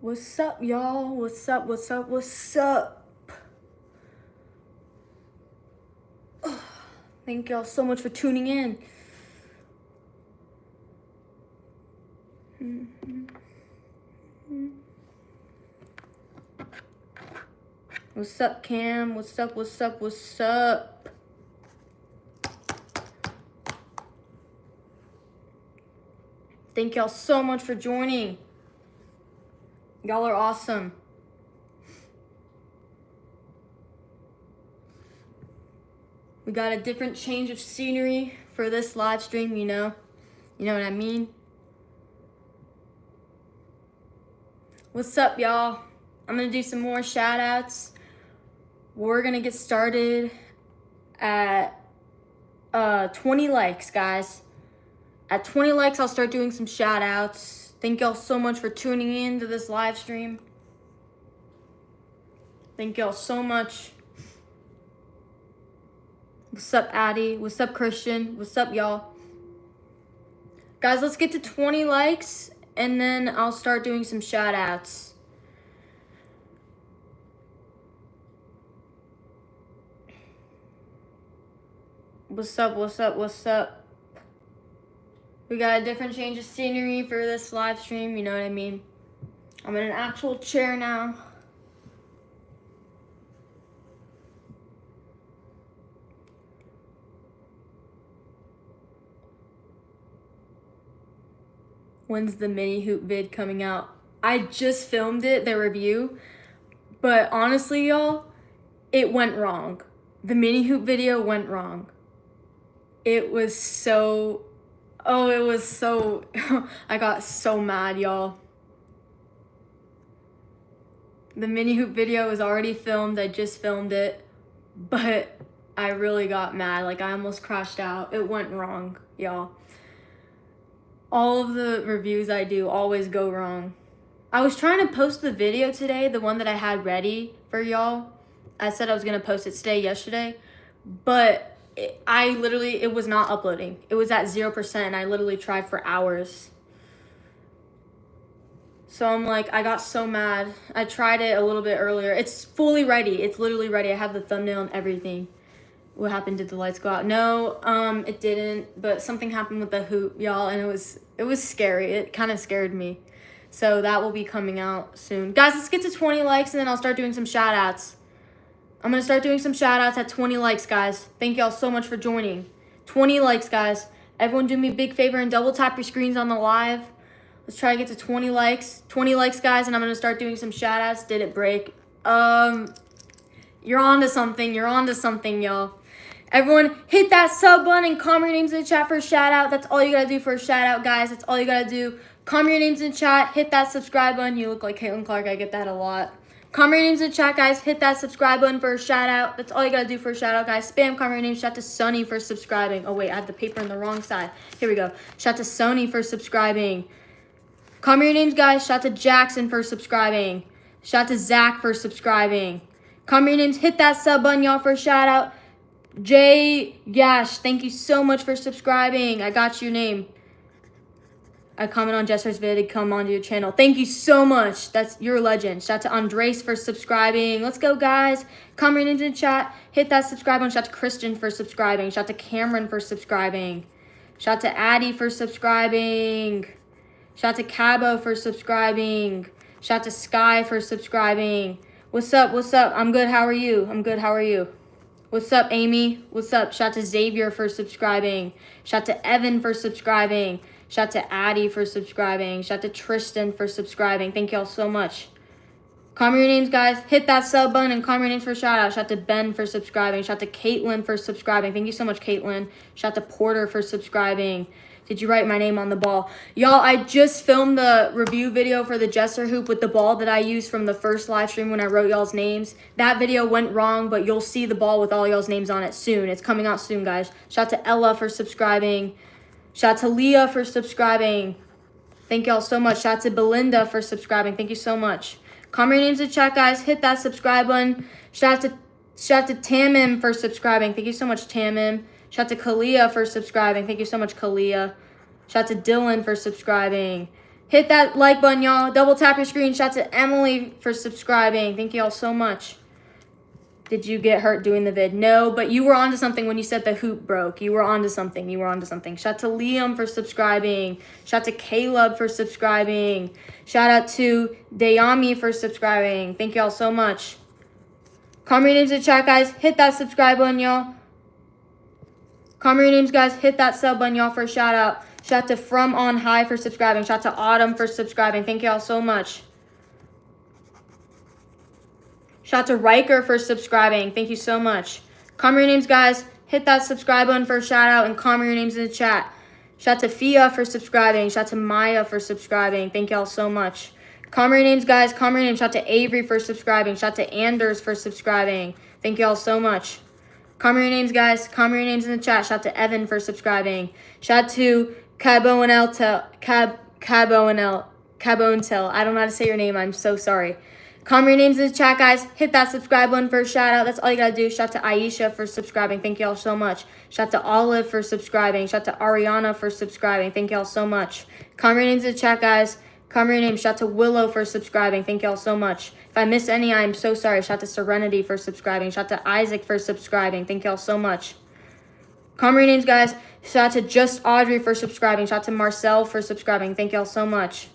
What's up, y'all? What's up? What's up? What's up? Thank y'all so much for tuning in. What's up, Cam? What's up? What's up? What's up? Thank y'all so much for joining. Y'all are awesome. We got a different change of scenery for this live stream, you know what I mean? What's up, y'all? I'm gonna do some more shout outs. We're gonna get started at 20 likes, guys. At 20 likes, I'll start doing some shout outs. Thank y'all so much for tuning in to this live stream. Thank y'all so much. What's up, Addie? What's up, Christian? What's up, y'all? Guys, let's get to 20 likes, and then I'll start doing some shout outs. What's up? What's up? What's up? We got a different change of scenery for this live stream, you know what I mean? I'm in an actual chair now. When's the mini hoop vid coming out? I just filmed it, the review, but honestly, y'all, it went wrong. The mini hoop video went wrong. It was so, I got so mad, y'all. The mini hoop video was already filmed, I just filmed it, but I really got mad, like I almost crashed out. It went wrong, y'all. All of the reviews I do always go wrong. I was trying to post the video today, the one that I had ready for y'all. I said I was gonna post it today, yesterday, but it was not uploading. It was at 0%, and I literally tried for hours. So I'm like, I got so mad. I tried it a little bit earlier. It's fully ready. It's literally ready. I have the thumbnail and everything. What happened? Did the lights go out? No, it didn't, but something happened with the hoop, y'all, and it was scary. It kind of scared me. So that will be coming out soon. Guys, let's get to 20 likes, and then I'll start doing some shout outs. I'm going to start doing some shout outs at 20 likes, guys. Thank y'all so much for joining. 20 likes, guys. Everyone do me a big favor and double tap your screens on the live. Let's try to get to 20 likes. 20 likes, guys, and I'm going to start doing some shout outs. Did it break? You're on to something. You're on to something, y'all. Everyone, hit that sub button and comment your names in the chat for a shout out. That's all you gotta do for a shout out, guys. That's all you gotta do. Comment your names in the chat. Hit that subscribe button. You look like Caitlin Clark. I get that a lot. Comment your names in the chat, guys. Hit that subscribe button for a shout out. That's all you gotta do for a shout out, guys. Spam comment your name. Shout to Sunny for subscribing. Oh wait, I have the paper on the wrong side. Here we go. Shout to Sony for subscribing. Comment your names, guys. Shout to Jackson for subscribing. Shout to Zach for subscribing. Comment your names. Hit that sub button, y'all, for a shout out. Jay Yash, thank you so much for subscribing. I got your name. I comment on Jesser's vid, come onto your channel. Thank you so much. You're a legend. Shout out to Andres for subscribing. Let's go, guys. Comment into the chat. Hit that subscribe button. Shout out to Christian for subscribing. Shout out to Cameron for subscribing. Shout out to Addie for subscribing. Shout out to Cabo for subscribing. Shout out to Sky for subscribing. What's up? What's up? I'm good. How are you? I'm good. How are you? What's up, Amy? What's up? Shout out to Xavier for subscribing. Shout out to Evan for subscribing. Shout out to Addie for subscribing. Shout out to Tristan for subscribing. Thank y'all so much. Comment your names, guys. Hit that sub button and comment your names for a shout out. Shout out to Ben for subscribing. Shout out to Caitlin for subscribing. Thank you so much, Caitlin. Shout out to Porter for subscribing. Did you write my name on the ball? Y'all, I just filmed the review video for the Jesser hoop with the ball that I used from the first live stream when I wrote y'all's names. That video went wrong, but you'll see the ball with all y'all's names on it soon. It's coming out soon, guys. Shout out to Ella for subscribing. Shout out to Leah for subscribing. Thank y'all so much. Shout out to Belinda for subscribing. Thank you so much. Comment your names in the chat, guys. Hit that subscribe button. Shout out to Shout out to Tamim for subscribing. Thank you so much, Tamim. Shout out to Kalia for subscribing. Thank you so much, Kalia. Shout out to Dylan for subscribing. Hit that like button, y'all. Double tap your screen. Shout out to Emily for subscribing. Thank you all so much. Did you get hurt doing the vid? No, but you were onto something when you said the hoop broke. You were onto something. You were onto something. Shout out to Liam for subscribing. Shout out to Caleb for subscribing. Shout out to Dayami for subscribing. Thank you all so much. Comment your names in the chat, guys. Hit that subscribe button, y'all. Comment your names, guys. Hit that sub button, y'all, for a shout out. Shout out to From On High for subscribing. Shout out to Autumn for subscribing. Thank you all so much. Shout out to Riker for subscribing. Thank you so much. Comment your names, guys. Hit that subscribe button for a shout out and comment your names in the chat. Shout out to Fia for subscribing. Shout out to Maya for subscribing. Thank you all so much. Comment your names, guys. Comment your names. Shout out to Avery for subscribing. Shout out to Anders for subscribing. Thank you all so much. Comment your names, guys. Comment your names in the chat. Shout out to Evan for subscribing. Shout out to Cabonel. I don't know how to say your name. I'm so sorry. Comment your names in the chat, guys. Hit that subscribe button for a shout out. That's all you gotta do. Shout out to Aisha for subscribing. Thank you all so much. Shout out to Olive for subscribing. Shout out to Ariana for subscribing. Thank you all so much. Comment your names in the chat, guys. Comment your names. Shout out to Willow for subscribing. Thank you all so much. If I miss any, I'm so sorry. Shout out to Serenity for subscribing. Shout out to Isaac for subscribing. Thank you all so much. Comment your names, guys. Shout out to Just Audrey for subscribing. Shout out to Marcel for subscribing. Thank you all so much.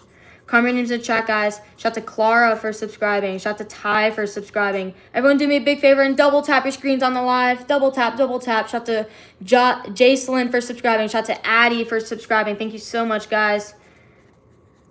Comment your names in the chat, guys. Shout out to Clara for subscribing. Shout out to Ty for subscribing. Everyone do me a big favor and double tap your screens on the live. Double tap, double tap. Shout out to Jacelyn for subscribing. Shout out to Addie for subscribing. Thank you so much, guys.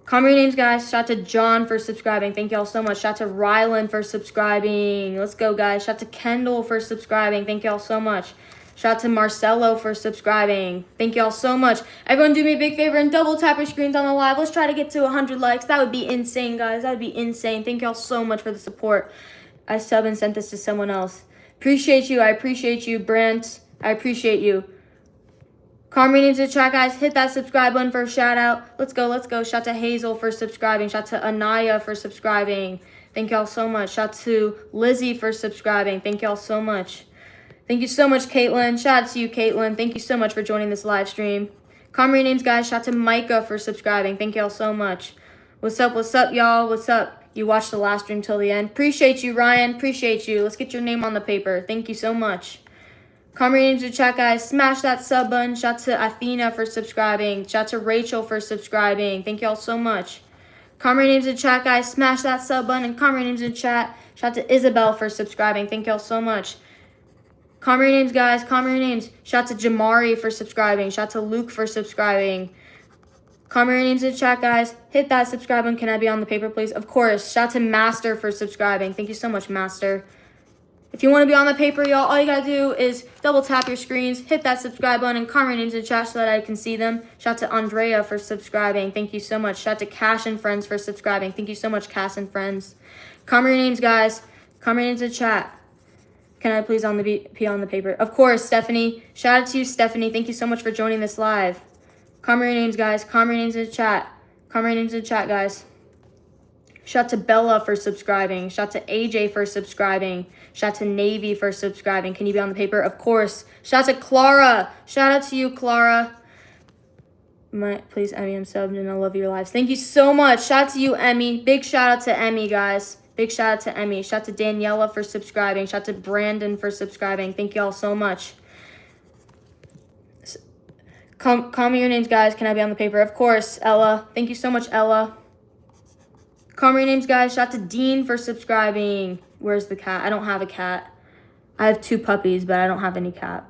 Comment your names, guys. Shout out to John for subscribing. Thank you all so much. Shout out to Rylan for subscribing. Let's go, guys. Shout out to Kendall for subscribing. Thank you all so much. Shout out to Marcelo for subscribing. Thank you all so much. Everyone do me a big favor and double tap your screens on the live. Let's try to get to 100 likes. That would be insane, guys. That would be insane. Thank you all so much for the support. I sub and sent this to someone else. Appreciate you. I appreciate you, Brent. I appreciate you. Comment your names in the chat, guys. Hit that subscribe button for a shout out. Let's go, let's go. Shout out to Hazel for subscribing. Shout out to Anaya for subscribing. Thank you all so much. Shout out to Lizzie for subscribing. Thank you all so much. Thank you so much, Caitlin. Shout out to you, Caitlin. Thank you so much for joining this live stream. Comment your names, guys. Shout out to Micah for subscribing. Thank you all so much. What's up, y'all? What's up? You watched the last stream till the end. Appreciate you, Ryan. Appreciate you. Let's get your name on the paper. Thank you so much. Comment your names in the chat, guys. Smash that sub button. Shout out to Athena for subscribing. Shout out to Rachel for subscribing. Thank you all so much. Comment your names in the chat, guys. Smash that sub button and comment your names in the chat. Shout out to Isabel for subscribing. Thank you all so much. Comment your names, guys. Comment your names. Shout out to Jamari for subscribing. Shout out to Luke for subscribing. Comment your names in the chat, guys. Hit that subscribe button. Can I be on the paper, please? Of course. Shout out to Master for subscribing. Thank you so much, Master. If you want to be on the paper, y'all, all you got to do is double tap your screens, hit that subscribe button, and comment your names in the chat so that I can see them. Shout out to Andrea for subscribing. Thank you so much. Shout out to Cash and Friends for subscribing. Thank you so much, Cash and Friends. Comment your names, guys. Comment your names in the chat. Can I please be on the paper? Of course, Stephanie. Shout out to you, Stephanie. Thank you so much for joining this live. Comment your names, guys. Comment your names in the chat. Comment your names in the chat, guys. Shout out to Bella for subscribing. Shout out to AJ for subscribing. Shout out to Navy for subscribing. Can you be on the paper? Of course. Shout out to Clara. Shout out to you, Clara. Please, Emmy, I'm subbed and I love your lives. Thank you so much. Shout out to you, Emmy. Big shout out to Emmy, guys. Big shout out to Emmy. Shout out to Daniela for subscribing. Shout out to Brandon for subscribing. Thank you all so much. Call me your names, guys. Can I be on the paper? Of course, Ella. Thank you so much, Ella. Call me your names, guys. Shout out to Dean for subscribing. Where's the cat? I don't have a cat. I have 2 puppies, but I don't have any cats.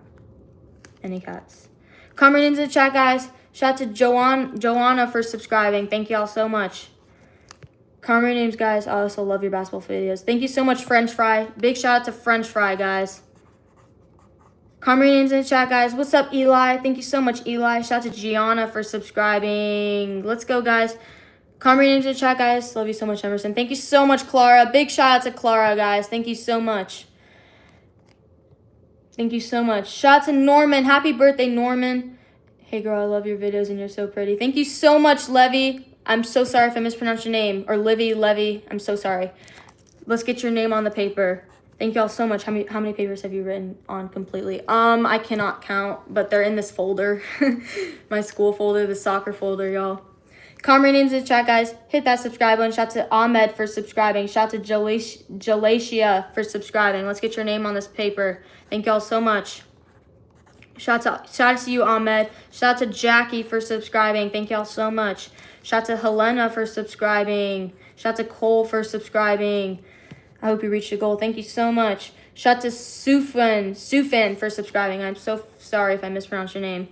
Call me your names in the chat, guys. Shout out to Joanna for subscribing. Thank you all so much. Call me your names, guys. I also love your basketball videos. Thank you so much, French Fry. Big shout out to French Fry, guys. Comment your names in the chat, guys. What's up, Eli? Thank you so much, Eli. Shout out to Gianna for subscribing. Let's go, guys. Comment your names in the chat, guys. Love you so much, Emerson. Thank you so much, Clara. Big shout out to Clara, guys. Thank you so much. Thank you so much. Shout out to Norman. Happy birthday, Norman. Hey, girl, I love your videos and you're so pretty. Thank you so much, Levy. I'm so sorry if I mispronounced your name. Or Levy. I'm so sorry. Let's get your name on the paper. Thank y'all so much. How many papers have you written on completely? I cannot count, but they're in this folder. My school folder, the soccer folder, y'all. Comment your names in the chat, guys. Hit that subscribe button. Shout to Ahmed for subscribing. Shout to Jalacia for subscribing. Let's get your name on this paper. Thank y'all so much. Shout out to you, Ahmed. Shout out to Jackie for subscribing. Thank y'all so much. Shout out to Helena for subscribing. Shout out to Cole for subscribing. I hope you reached your goal. Thank you so much. Shout out to Sufan for subscribing. I'm so sorry if I mispronounced your name.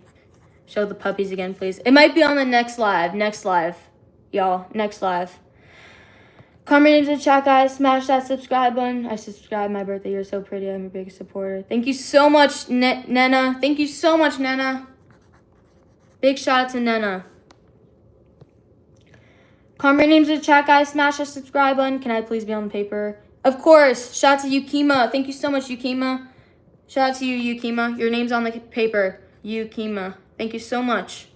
Show the puppies again, please. It might be on the next live. Next live. Y'all, next live. Comment your names in the chat, guys. Smash that subscribe button. I subscribed my birthday. You're so pretty. I'm your biggest supporter. Thank you so much, Nena. Thank you so much, Nena. Big shout out to Nena. Comment your names in the chat, guys. Smash that subscribe button. Can I please be on the paper? Of course. Shout out to Yukima. Thank you so much, Yukima. Shout out to you, Yukima. Your name's on the paper. Yukima. Thank you so much.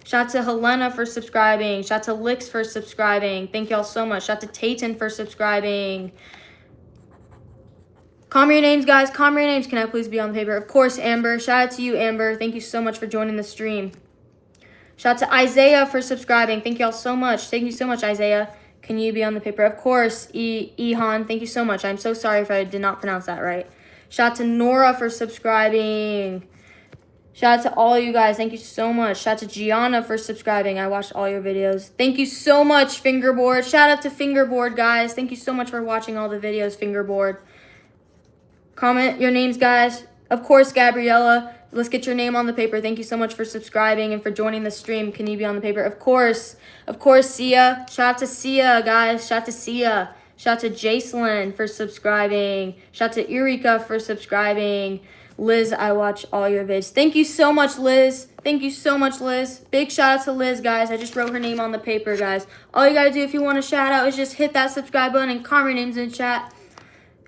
Shout out to Helena for subscribing. Shout out to Lix for subscribing. Thank y'all so much. Shout out to Tayton for subscribing. Comment your names, guys. Comment your names. Can I please be on the paper? Of course, Amber. Shout out to you, Amber. Thank you so much for joining the stream. Shout out to Isaiah for subscribing. Thank y'all so much. Thank you so much, Isaiah. Can you be on the paper? Of course, Ihan. Thank you so much. I'm so sorry if I did not pronounce that right. Shout out to Nora for subscribing. Shout out to all you guys. Thank you so much. Shout out to Gianna for subscribing. I watched all your videos. Thank you so much, Fingerboard. Shout out to Fingerboard, guys. Thank you so much for watching all the videos, Fingerboard. Comment your names, guys. Of course, Gabriella. Let's get your name on the paper. Thank you so much for subscribing and for joining the stream. Can you be on the paper? Of course. Of course, Sia. Shout out to Sia, guys. Shout out to Sia. Shout out to Jacelyn for subscribing. Shout out to Eureka for subscribing. Liz, I watch all your vids. Thank you so much, Liz. Thank you so much, Liz. Big shout out to Liz, guys. I just wrote her name on the paper, guys. All you got to do if you want to shout out is just hit that subscribe button and comment your names in the chat.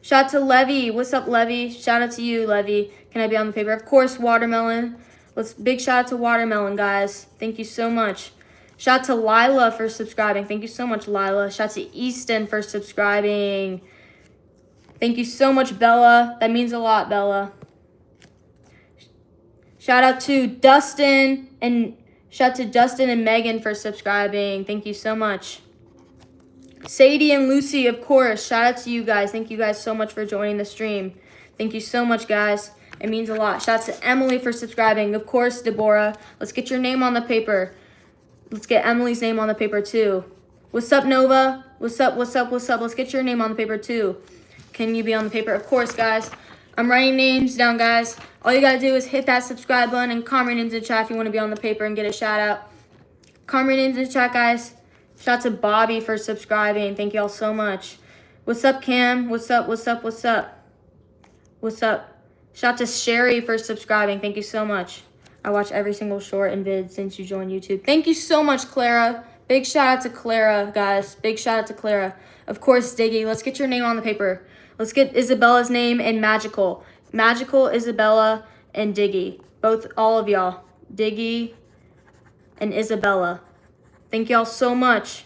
Shout out to Levy. What's up, Levy? Shout out to you, Levy. Can I be on the paper? Of course, Watermelon. Big shout out to Watermelon, guys. Thank you so much. Shout out to Lila for subscribing. Thank you so much, Lila. Shout out to Easton for subscribing. Thank you so much, Bella. That means a lot, Bella. Shout out to Dustin and Megan for subscribing. Thank you so much. Sadie and Lucy, of course. Shout out to you guys. Thank you guys so much for joining the stream. Thank you so much, guys. It means a lot. Shout out to Emily for subscribing. Of course, Deborah. Let's get your name on the paper. Let's get Emily's name on the paper too. What's up, Nova? What's up, what's up, what's up? Let's get your name on the paper too. Can you be on the paper? Of course, guys. I'm writing names down, guys. All you gotta do is hit that subscribe button and comment your names in the chat if you want to be on the paper and get a shout out. Comment your names in the chat, guys. Shout out to Bobby for subscribing. Thank you all so much. What's up, Cam? What's up, what's up, what's up? What's up? Shout out to Sherry for subscribing. Thank you so much. I watch every single short and vid since you joined YouTube. Thank you so much, Clara. Big shout out to Clara, guys. Big shout out to Clara. Of course, Diggy. Let's get your name on the paper. Let's get Isabella's name and Magical. Magical, Isabella, and Diggy. All of y'all. Diggy and Isabella. Thank y'all so much.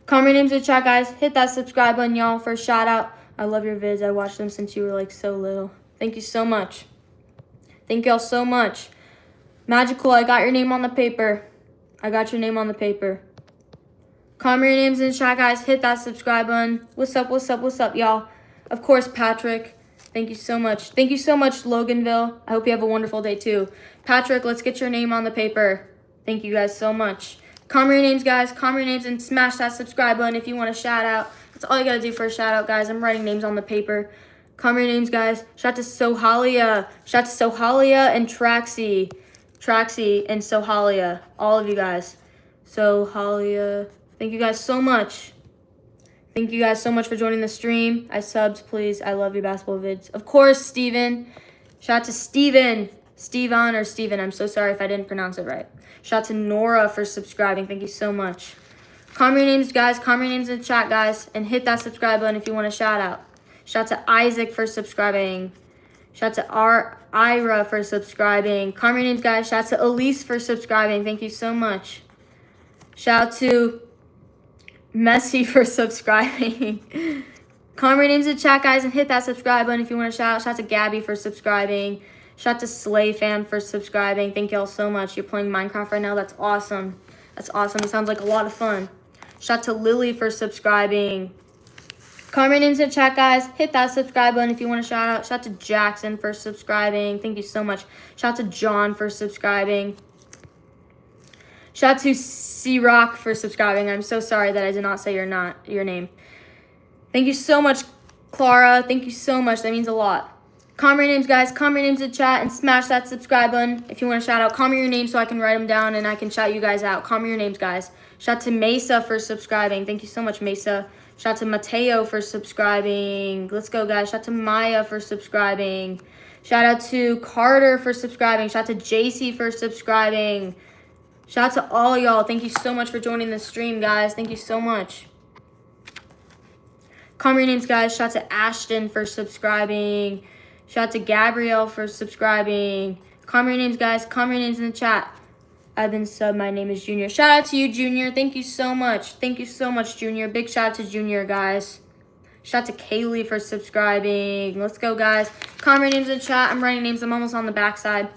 Comment your names in the chat, guys. Hit that subscribe button, y'all, for a shout out. I love your vids. I watched them since you were like so little. Thank you so much. Thank y'all so much. Magical, I got your name on the paper. I got your name on the paper. Comment your names in the chat, guys. Hit that subscribe button. What's up, what's up, what's up, y'all? Of course, Patrick. Thank you so much. Thank you so much, Loganville. I hope you have a wonderful day, too. Patrick, let's get your name on the paper. Thank you guys so much. Comment your names, guys. Comment your names and smash that subscribe button if you want a shout out. That's all you got to do for a shout out, guys. I'm writing names on the paper. Comment your names, guys. Shout out to Sohalia. Shout out to Sohalia and Traxie. Traxie and Sohalia. All of you guys. Sohalia. Thank you guys so much. Thank you guys so much for joining the stream. I subs, please. I love your basketball vids. Of course, Steven. Shout out to Steven. Steven or Steven. I'm so sorry if I didn't pronounce it right. Shout out to Nora for subscribing. Thank you so much. Comment your names, guys. Comment your names in the chat, guys. And hit that subscribe button if you want a shout out. Shout out to Isaac for subscribing. Shout out to Ira for subscribing. Comment your names, guys. Shout out to Elise for subscribing. Thank you so much. Shout out to Messi for subscribing. Comment your names in the chat, guys, and hit that subscribe button if you want to shout out. Shout out to Gabby for subscribing. Shout out to Slay Fam for subscribing. Thank y'all so much. You're playing Minecraft right now. That's awesome. That's awesome. It sounds like a lot of fun. Shout out to Lily for subscribing. Comment your names in the chat, guys. Hit that subscribe button if you want to shout out. Shout out to Jackson for subscribing. Thank you so much. Shout out to John for subscribing. Shout out to C-Rock for subscribing. I'm so sorry that I did not say your name. Thank you so much, Clara. Thank you so much. That means a lot. Comment your names, guys. Comment your names in the chat and smash that subscribe button if you want to shout out. Comment your names so I can write them down and I can shout you guys out. Comment your names, guys. Shout out to Mesa for subscribing. Thank you so much, Mesa. Shout out to Mateo for subscribing. Let's go, guys. Shout out to Maya for subscribing. Shout out to Carter for subscribing. Shout out to JC for subscribing. Shout out to all y'all. Thank you so much for joining the stream, guys. Thank you so much. Comment your names, guys. Shout out to Ashton for subscribing. Shout out to Gabrielle for subscribing. Comment your names, guys. Comment your names in the chat. I've been sub. My name is Junior. Shout out to you, Junior. Thank you so much. Thank you so much, Junior. Big shout out to Junior, guys. Shout out to Kaylee for subscribing. Let's go, guys. Comment your names in the chat. I'm writing names. I'm almost on the backside.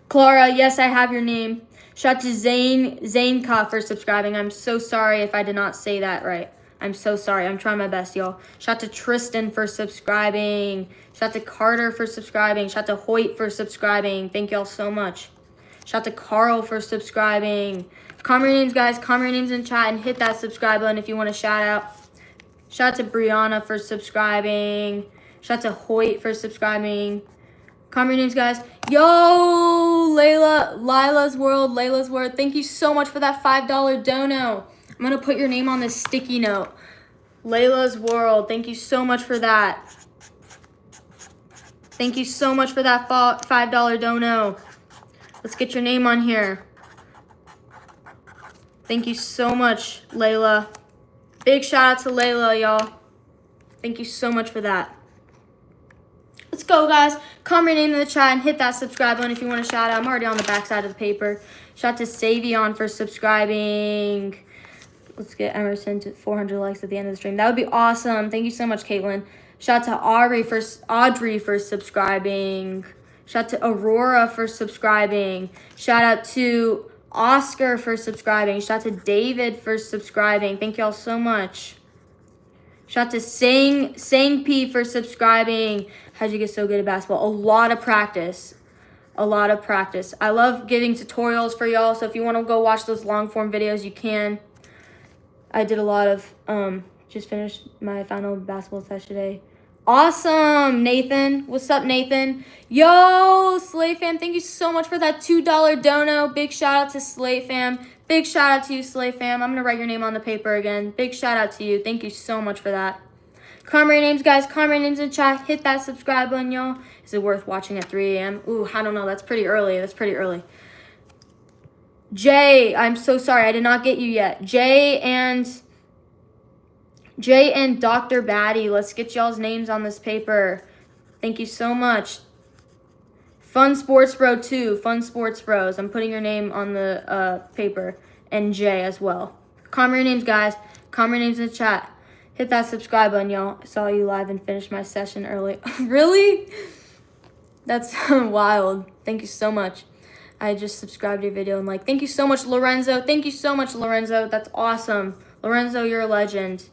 Clara, yes, I have your name. Shout out to Zainka for subscribing. I'm so sorry if I did not say that right. I'm so sorry. I'm trying my best, y'all. Shout out to Tristan for subscribing. Shout out to Carter for subscribing. Shout out to Hoyt for subscribing. Thank y'all so much. Shout out to Carl for subscribing. Comment your names, guys. Comment your names in the chat and hit that subscribe button if you want to shout out. Shout out to Brianna for subscribing. Shout out to Hoyt for subscribing. Comment your names, guys. Yo, Lila's World. Thank you so much for that $5 dono. I'm going to put your name on this sticky note. Layla's World. Thank you so much for that. Thank you so much for that $5 dono. Let's get your name on here. Thank you so much, Layla. Big shout out to Layla, y'all. Thank you so much for that. Let's go, guys. Comment your name in the chat and hit that subscribe button if you want to shout out. I'm already on the back side of the paper. Shout out to Savion for subscribing. Let's get Emerson to 400 likes at the end of the stream. That would be awesome. Thank you so much, Caitlin. Shout out to Audrey for subscribing. Shout out to Aurora for subscribing. Shout out to Oscar for subscribing. Shout out to David for subscribing. Thank y'all so much. Shout out to Sang P for subscribing. How'd you get so good at basketball? A lot of practice. A lot of practice. I love giving tutorials for y'all, so if you want to go watch those long form videos, you can. I did a lot of, just finished my final basketball test today. Awesome, Nathan. What's up, Nathan? Yo, Slay Fam, thank you so much for that $2 dono. Big shout out to Slay Fam. Big shout out to you, Slay Fam. I'm going to write your name on the paper again. Big shout out to you. Thank you so much for that. Comment your names, guys. Comment your names in the chat. Hit that subscribe button, y'all. Is it worth watching at 3 a.m.? Ooh, I don't know. That's pretty early. That's pretty early. Jay, I'm so sorry. I did not get you yet. Jay and Dr. Batty. Let's get y'all's names on this paper. Thank you so much. Fun Sports Bro 2. Fun Sports Bros. I'm putting your name on the paper. And Jay as well. Comment your names, guys. Comment your names in the chat. Hit that subscribe button, y'all. I saw you live and finished my session early. Really? That's wild. Thank you so much. I just subscribed to your video and like, thank you so much, Lorenzo. Thank you so much, Lorenzo. That's awesome. Lorenzo, you're a legend.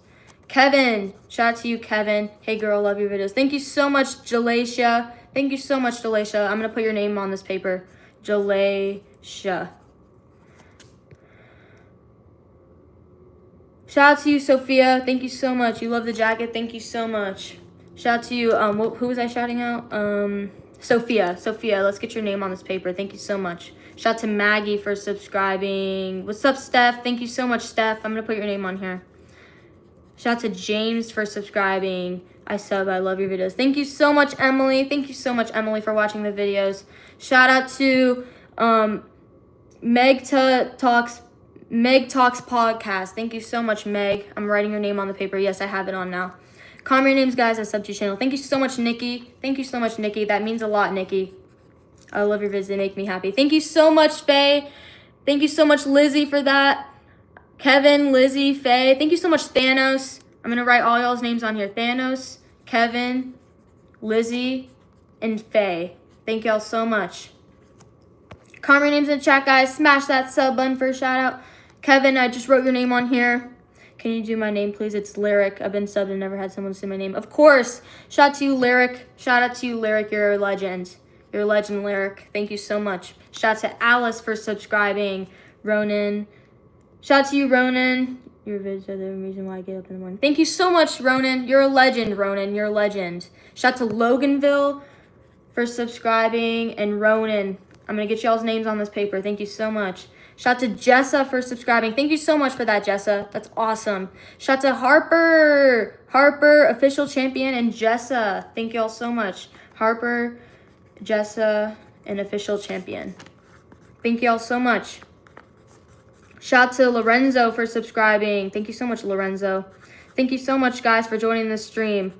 Kevin, shout out to you, Kevin. Hey, girl, love your videos. Thank you so much, Jalacia. Thank you so much, Jalacia. I'm going to put your name on this paper. Jalacia. Shout out to you, Sophia. Thank you so much. You love the jacket. Thank you so much. Shout out to you. Who was I shouting out? Sophia. Sophia, let's get your name on this paper. Thank you so much. Shout out to Maggie for subscribing. What's up, Steph? Thank you so much, Steph. I'm going to put your name on here. Shout out to James for subscribing. I love your videos. Thank you so much, Emily. Thank you so much, Emily, for watching the videos. Shout out to Meg Talks Podcast. Thank you so much, Meg. I'm writing your name on the paper. Yes, I have it on now. Comment your names, guys. I subbed to your channel. Thank you so much, Nikki. Thank you so much, Nikki. That means a lot, Nikki. I love your videos. They make me happy. Thank you so much, Faye. Thank you so much, Lizzie, for that. Kevin, Lizzie, Faye. Thank you so much, Thanos. I'm going to write all y'all's names on here. Thanos, Kevin, Lizzie, and Faye. Thank y'all so much. Comment your names in the chat, guys. Smash that sub button for a shout out. Kevin, I just wrote your name on here. Can you do my name, please? It's Lyric. I've been subbed and never had someone say my name. Of course. Shout out to you, Lyric. Shout out to you, Lyric. You're a legend. You're a legend, Lyric. Thank you so much. Shout out to Alice for subscribing. Ronan. Shout out to you, Ronan. Your vids are the reason why I get up in the morning. Thank you so much, Ronan. You're a legend, Ronan. You're a legend. Shout out to Loganville for subscribing. And Ronan. I'm going to get y'all's names on this paper. Thank you so much. Shout out to Jessa for subscribing. Thank you so much for that, Jessa. That's awesome. Shout out to Harper. Harper, official champion, and Jessa. Thank y'all so much. Harper, Jessa, and official champion. Thank y'all so much. Shout out to Lorenzo for subscribing. Thank you so much, Lorenzo. Thank you so much, guys, for joining this stream.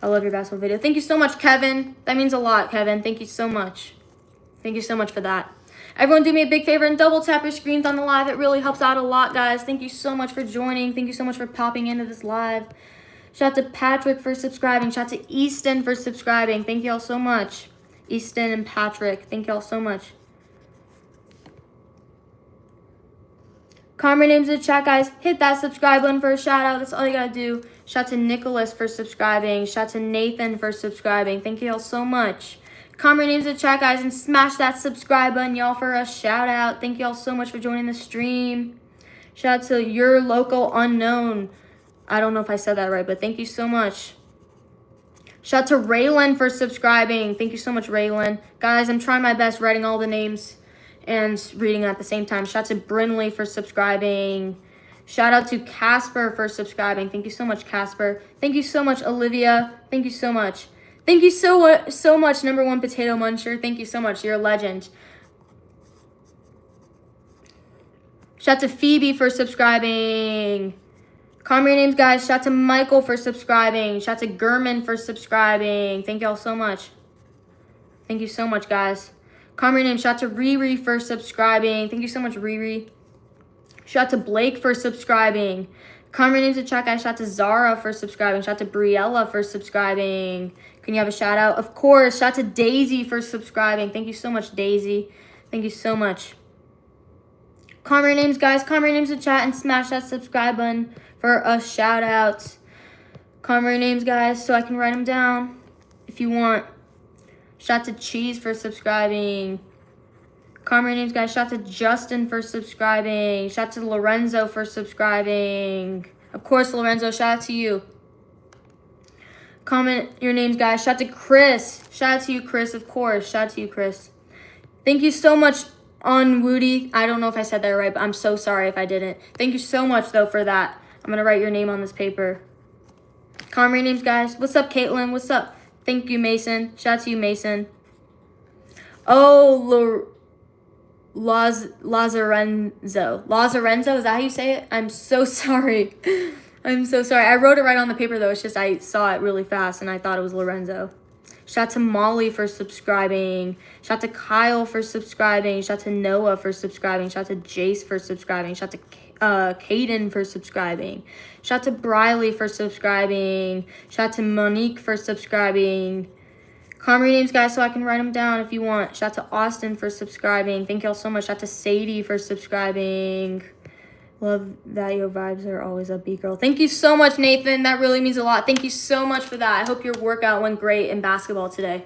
I love your basketball video. Thank you so much, Kevin. That means a lot, Kevin. Thank you so much. Thank you so much for that. Everyone do me a big favor and double tap your screens on the live. It really helps out a lot, guys. Thank you so much for joining. Thank you so much for popping into this live. Shout out to Patrick for subscribing. Shout out to Easton for subscribing. Thank you all so much. Easton and Patrick. Thank you all so much. Comment your names in the chat, guys. Hit that subscribe button for a shout out. That's all you gotta do. Shout out to Nicholas for subscribing. Shout out to Nathan for subscribing. Thank you all so much. Comment your names in the chat, guys, and smash that subscribe button, y'all, for a shout out. Thank y'all so much for joining the stream. Shout out to Your Local Unknown. I don't know if I said that right, but thank you so much. Shout out to Raylan for subscribing. Thank you so much, Raylan. Guys, I'm trying my best writing all the names and reading at the same time. Shout out to Brinley for subscribing. Shout out to Casper for subscribing. Thank you so much, Casper. Thank you so much, Olivia. Thank you so much. Thank you so much, number one potato muncher. Thank you so much. You're a legend. Shout out to Phoebe for subscribing. Comment your names, guys. Shout out to Michael for subscribing. Shout out to Gurman for subscribing. Thank y'all so much. Thank you so much, guys. Comment your name. Shout out to Riri for subscribing. Thank you so much, Riri. Shout out to Blake for subscribing. Comment your names in the chat, guys. Shout out to Zara for subscribing. Shout out to Briella for subscribing. Can you have a shout out? Of course. Shout out to Daisy for subscribing. Thank you so much, Daisy. Thank you so much. Comment your names, guys. Comment your names in the chat and smash that subscribe button for a shout out. Comment your names, guys, so I can write them down if you want. Shout out to Cheese for subscribing. Comment your names, guys. Shout out to Justin for subscribing. Shout out to Lorenzo for subscribing. Of course, Lorenzo, shout out to you. Comment your names, guys. Shout out to Chris. Shout out to you, Chris, of course. Shout out to you, Chris. Thank you so much, on Woody. I don't know if I said that right, but I'm so sorry if I didn't. Thank you so much, though, for that. I'm going to write your name on this paper. Comment your names, guys. What's up, Caitlin? What's up? Thank you, Mason. Shout out to you, Mason. Oh, Lazarenzo. Lazarenzo, is that how you say it? I'm so sorry. I'm so sorry. I wrote it right on the paper, though. It's just I saw it really fast, and I thought it was Lorenzo. Shout out to Molly for subscribing. Shout out to Kyle for subscribing. Shout out to Noah for subscribing. Shout out to Jace for subscribing. Shout out to Caden for subscribing. Shout out to Briley for subscribing. Shout out to Monique for subscribing. Comment your names, guys, so I can write them down if you want. Shout out to Austin for subscribing. Thank y'all so much. Shout out to Sadie for subscribing. Love that your vibes are always upbeat, girl. Thank you so much, Nathan. That really means a lot. Thank you so much for that. I hope your workout went great in basketball today.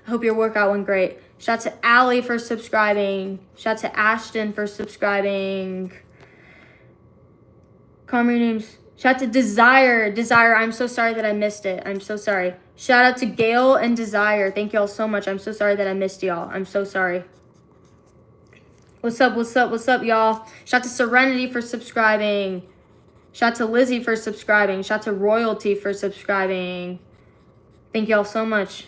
I hope your workout went great. Shout out to Allie for subscribing. Shout out to Ashton for subscribing. Comment your names. Shout out to Desire. Desire, I'm so sorry that I missed it. I'm so sorry. Shout out to Gail and Desire. Thank y'all so much. I'm so sorry that I missed y'all. I'm so sorry. What's up, what's up, what's up, y'all? Shout out to Serenity for subscribing. Shout out to Lizzie for subscribing. Shout out to Royalty for subscribing. Thank y'all so much.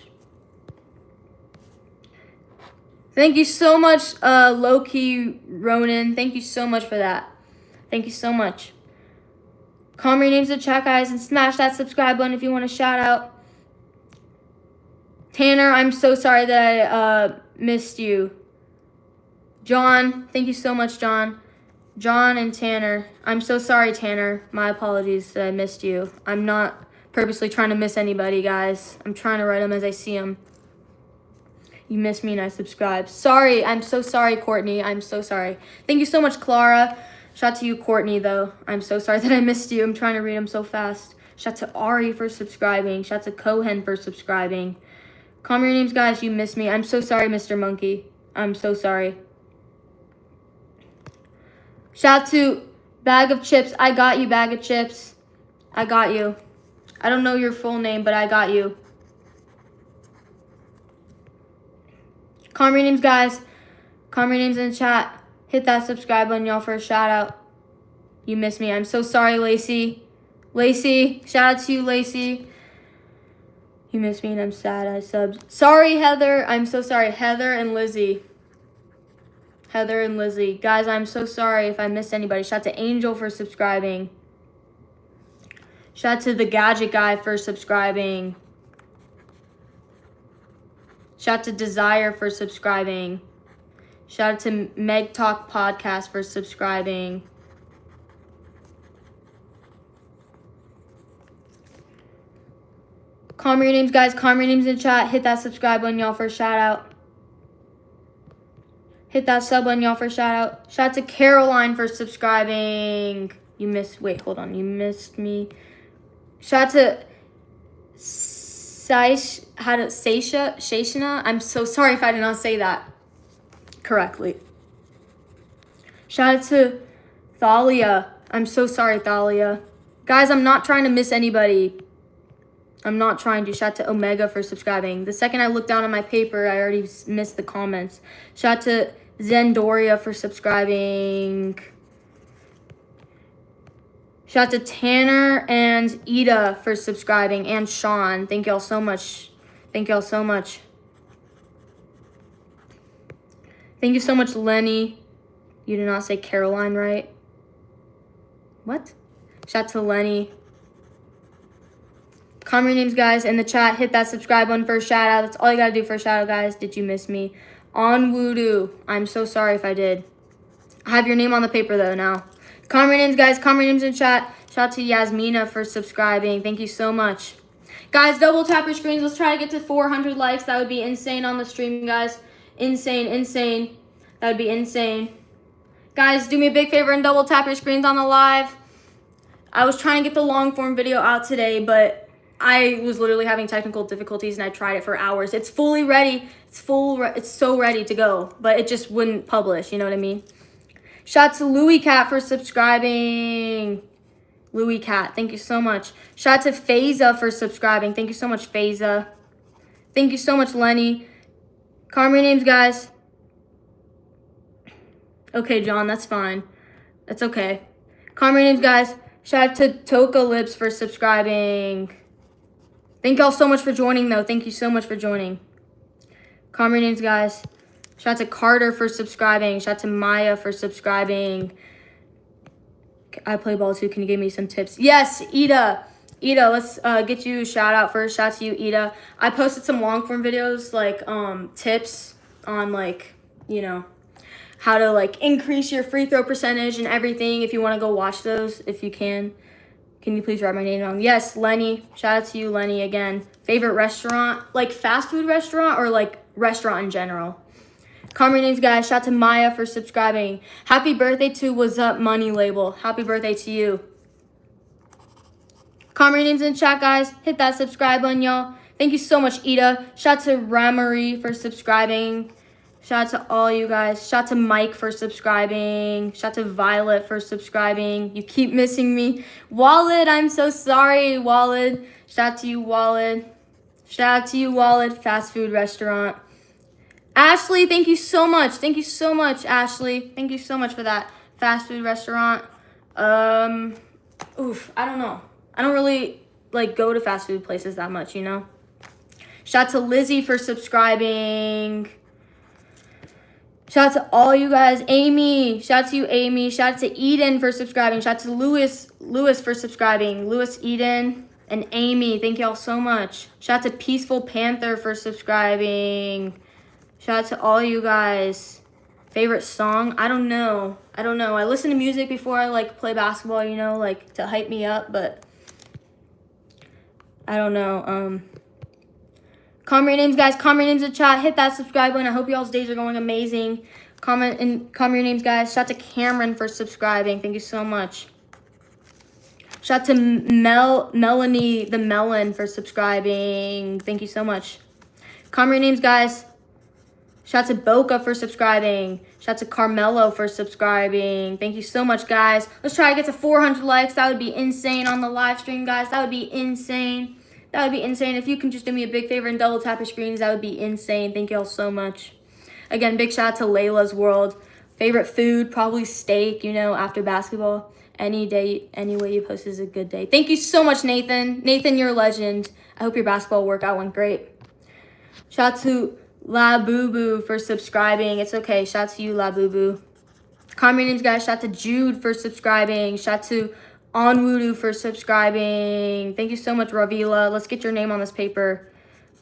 Thank you so much, Low-Key Ronan. Thank you so much for that. Thank you so much. Comment your names in the chat, guys, and smash that subscribe button if you want a shout out. Tanner, I'm so sorry that I missed you. John, thank you so much, John. John and Tanner. I'm so sorry, Tanner. My apologies that I missed you. I'm not purposely trying to miss anybody, guys. I'm trying to write them as I see them. You missed me and I subscribed. Sorry. I'm so sorry, Courtney. I'm so sorry. Thank you so much, Clara. Shout out to you, Courtney, though. I'm so sorry that I missed you. I'm trying to read them so fast. Shout out to Ari for subscribing. Shout out to Cohen for subscribing. Calm your names, guys. You missed me. I'm so sorry, Mr. Monkey. I'm so sorry. Shout out to Bag of Chips. I got you, Bag of Chips. I got you. I don't know your full name, but I got you. Calm your names, guys. Calm your names in the chat. Hit that subscribe button, y'all, for a shout out. You missed me. I'm so sorry, Lacey. Lacey, shout out to you, Lacey. You missed me and I'm sad I subbed. Sorry, Heather. I'm so sorry. Heather and Lizzie. Heather and Lizzie. Guys, I'm so sorry if I missed anybody. Shout out to Angel for subscribing. Shout out to the Gadget Guy for subscribing. Shout out to Desire for subscribing. Shout out to Meg Talk Podcast for subscribing. Calm your names, guys. Calm your names in chat. Hit that subscribe button, y'all, for a shout out. Hit that sub button, y'all, for a shout out. Shout out to Caroline for subscribing. You missed, wait, hold on. You missed me. Shout out to Shashina. I'm so sorry if I did not say that correctly. Shout out to Thalia. I'm so sorry, Thalia. Guys, I'm not trying to miss anybody. I'm not trying to. Shout out to Omega for subscribing. The second I looked down at my paper, I already missed the comments. Shout out to Zendoria for subscribing. Shout out to Tanner and Ida for subscribing. And Sean. Thank y'all so much. Thank y'all so much. Thank you so much, Lenny. You did not say Caroline right. What? Shout out to Lenny. Comment your names, guys, in the chat. Hit that subscribe button for a shout out. That's all you gotta do for a shout out, guys. Did you miss me? On Voodoo. I'm so sorry if I did. I have your name on the paper, though, now. Comment your names, guys. Comment your names in chat. Shout out to Yasmina for subscribing. Thank you so much. Guys, double tap your screens. Let's try to get to 400 likes. That would be insane on the stream, guys. Insane, insane. That would be insane. Guys, do me a big favor and double tap your screens on the live. I was trying to get the long form video out today, but I was literally having technical difficulties and I tried it for hours. It's fully ready. It's so ready to go, but it just wouldn't publish. You know what I mean? Shout out to Louis Cat for subscribing. Louis Cat, thank you so much. Shout out to Faiza for subscribing. Thank you so much, Faiza. Thank you so much, Lenny. Calm your names, guys. Okay, John, that's fine. That's okay. Calm your names, guys. Shout out to Toka Lips for subscribing. Thank y'all so much for joining, though. Thank you so much for joining. Calm your names, guys. Shout out to Carter for subscribing. Shout out to Maya for subscribing. I play ball too. Can you give me some tips? Yes, Ida. Ida, let's get you a shout out first. Shout out to you, Ida. I posted some long form videos, like tips on, like, you know, how to, like, increase your free throw percentage and everything. If you want to go watch those, if you can. Can you please write my name down? Yes, Lenny. Shout out to you, Lenny, again. Favorite restaurant? Like fast food restaurant or like restaurant in general? Calm your names, guys. Shout out to Maya for subscribing. Happy birthday to What's Up Money Label. Happy birthday to you. Calm your names in chat, guys. Hit that subscribe button, y'all. Thank you so much, Ida. Shout out to Ramarie for subscribing. Shout out to all you guys. Shout out to Mike for subscribing. Shout out to Violet for subscribing. You keep missing me. Wallet, I'm so sorry, Wallet. Shout out to you, Wallet. Shout out to you, Wallet. Fast food restaurant. Ashley, thank you so much. Thank you so much, Ashley. Thank you so much for that. Fast food restaurant. I don't know. I don't really, like, go to fast food places that much, you know? Shout out to Lizzie for subscribing. Shout out to all you guys. Amy. Shout out to you, Amy. Shout out to Eden for subscribing. Shout out to Lewis for subscribing. Lewis, Eden, and Amy. Thank y'all so much. Shout out to Peaceful Panther for subscribing. Shout out to all you guys. Favorite song? I don't know. I listen to music before I like play basketball, you know, like to hype me up, but I don't know. Comment your names, guys. Comment your names in the chat. Hit that subscribe button. I hope y'all's days are going amazing. Comment your names, guys. Shout out to Cameron for subscribing. Thank you so much. Shout out to Melanie the Melon for subscribing. Thank you so much. Comment your names, guys. Shout out to Boca for subscribing. Shout out to Carmelo for subscribing. Thank you so much, guys. Let's try to get to 400 likes. That would be insane on the live stream, guys. That would be insane. That would be insane. If you can just do me a big favor and double tap your screens, that would be insane. Thank you all so much. Again, big shout out to Layla's World. Favorite food, probably steak, you know, after basketball. Any day, any way you post is a good day. Thank you so much, Nathan. Nathan, you're a legend. I hope your basketball workout went great. Shout out to La Boo Boo for subscribing. It's okay. Shout out to you, La Boo Boo. Comment your names, guys. Shout out to Jude for subscribing. Shout out to Onwudu for subscribing. Thank you so much, Ravila. Let's get your name on this paper.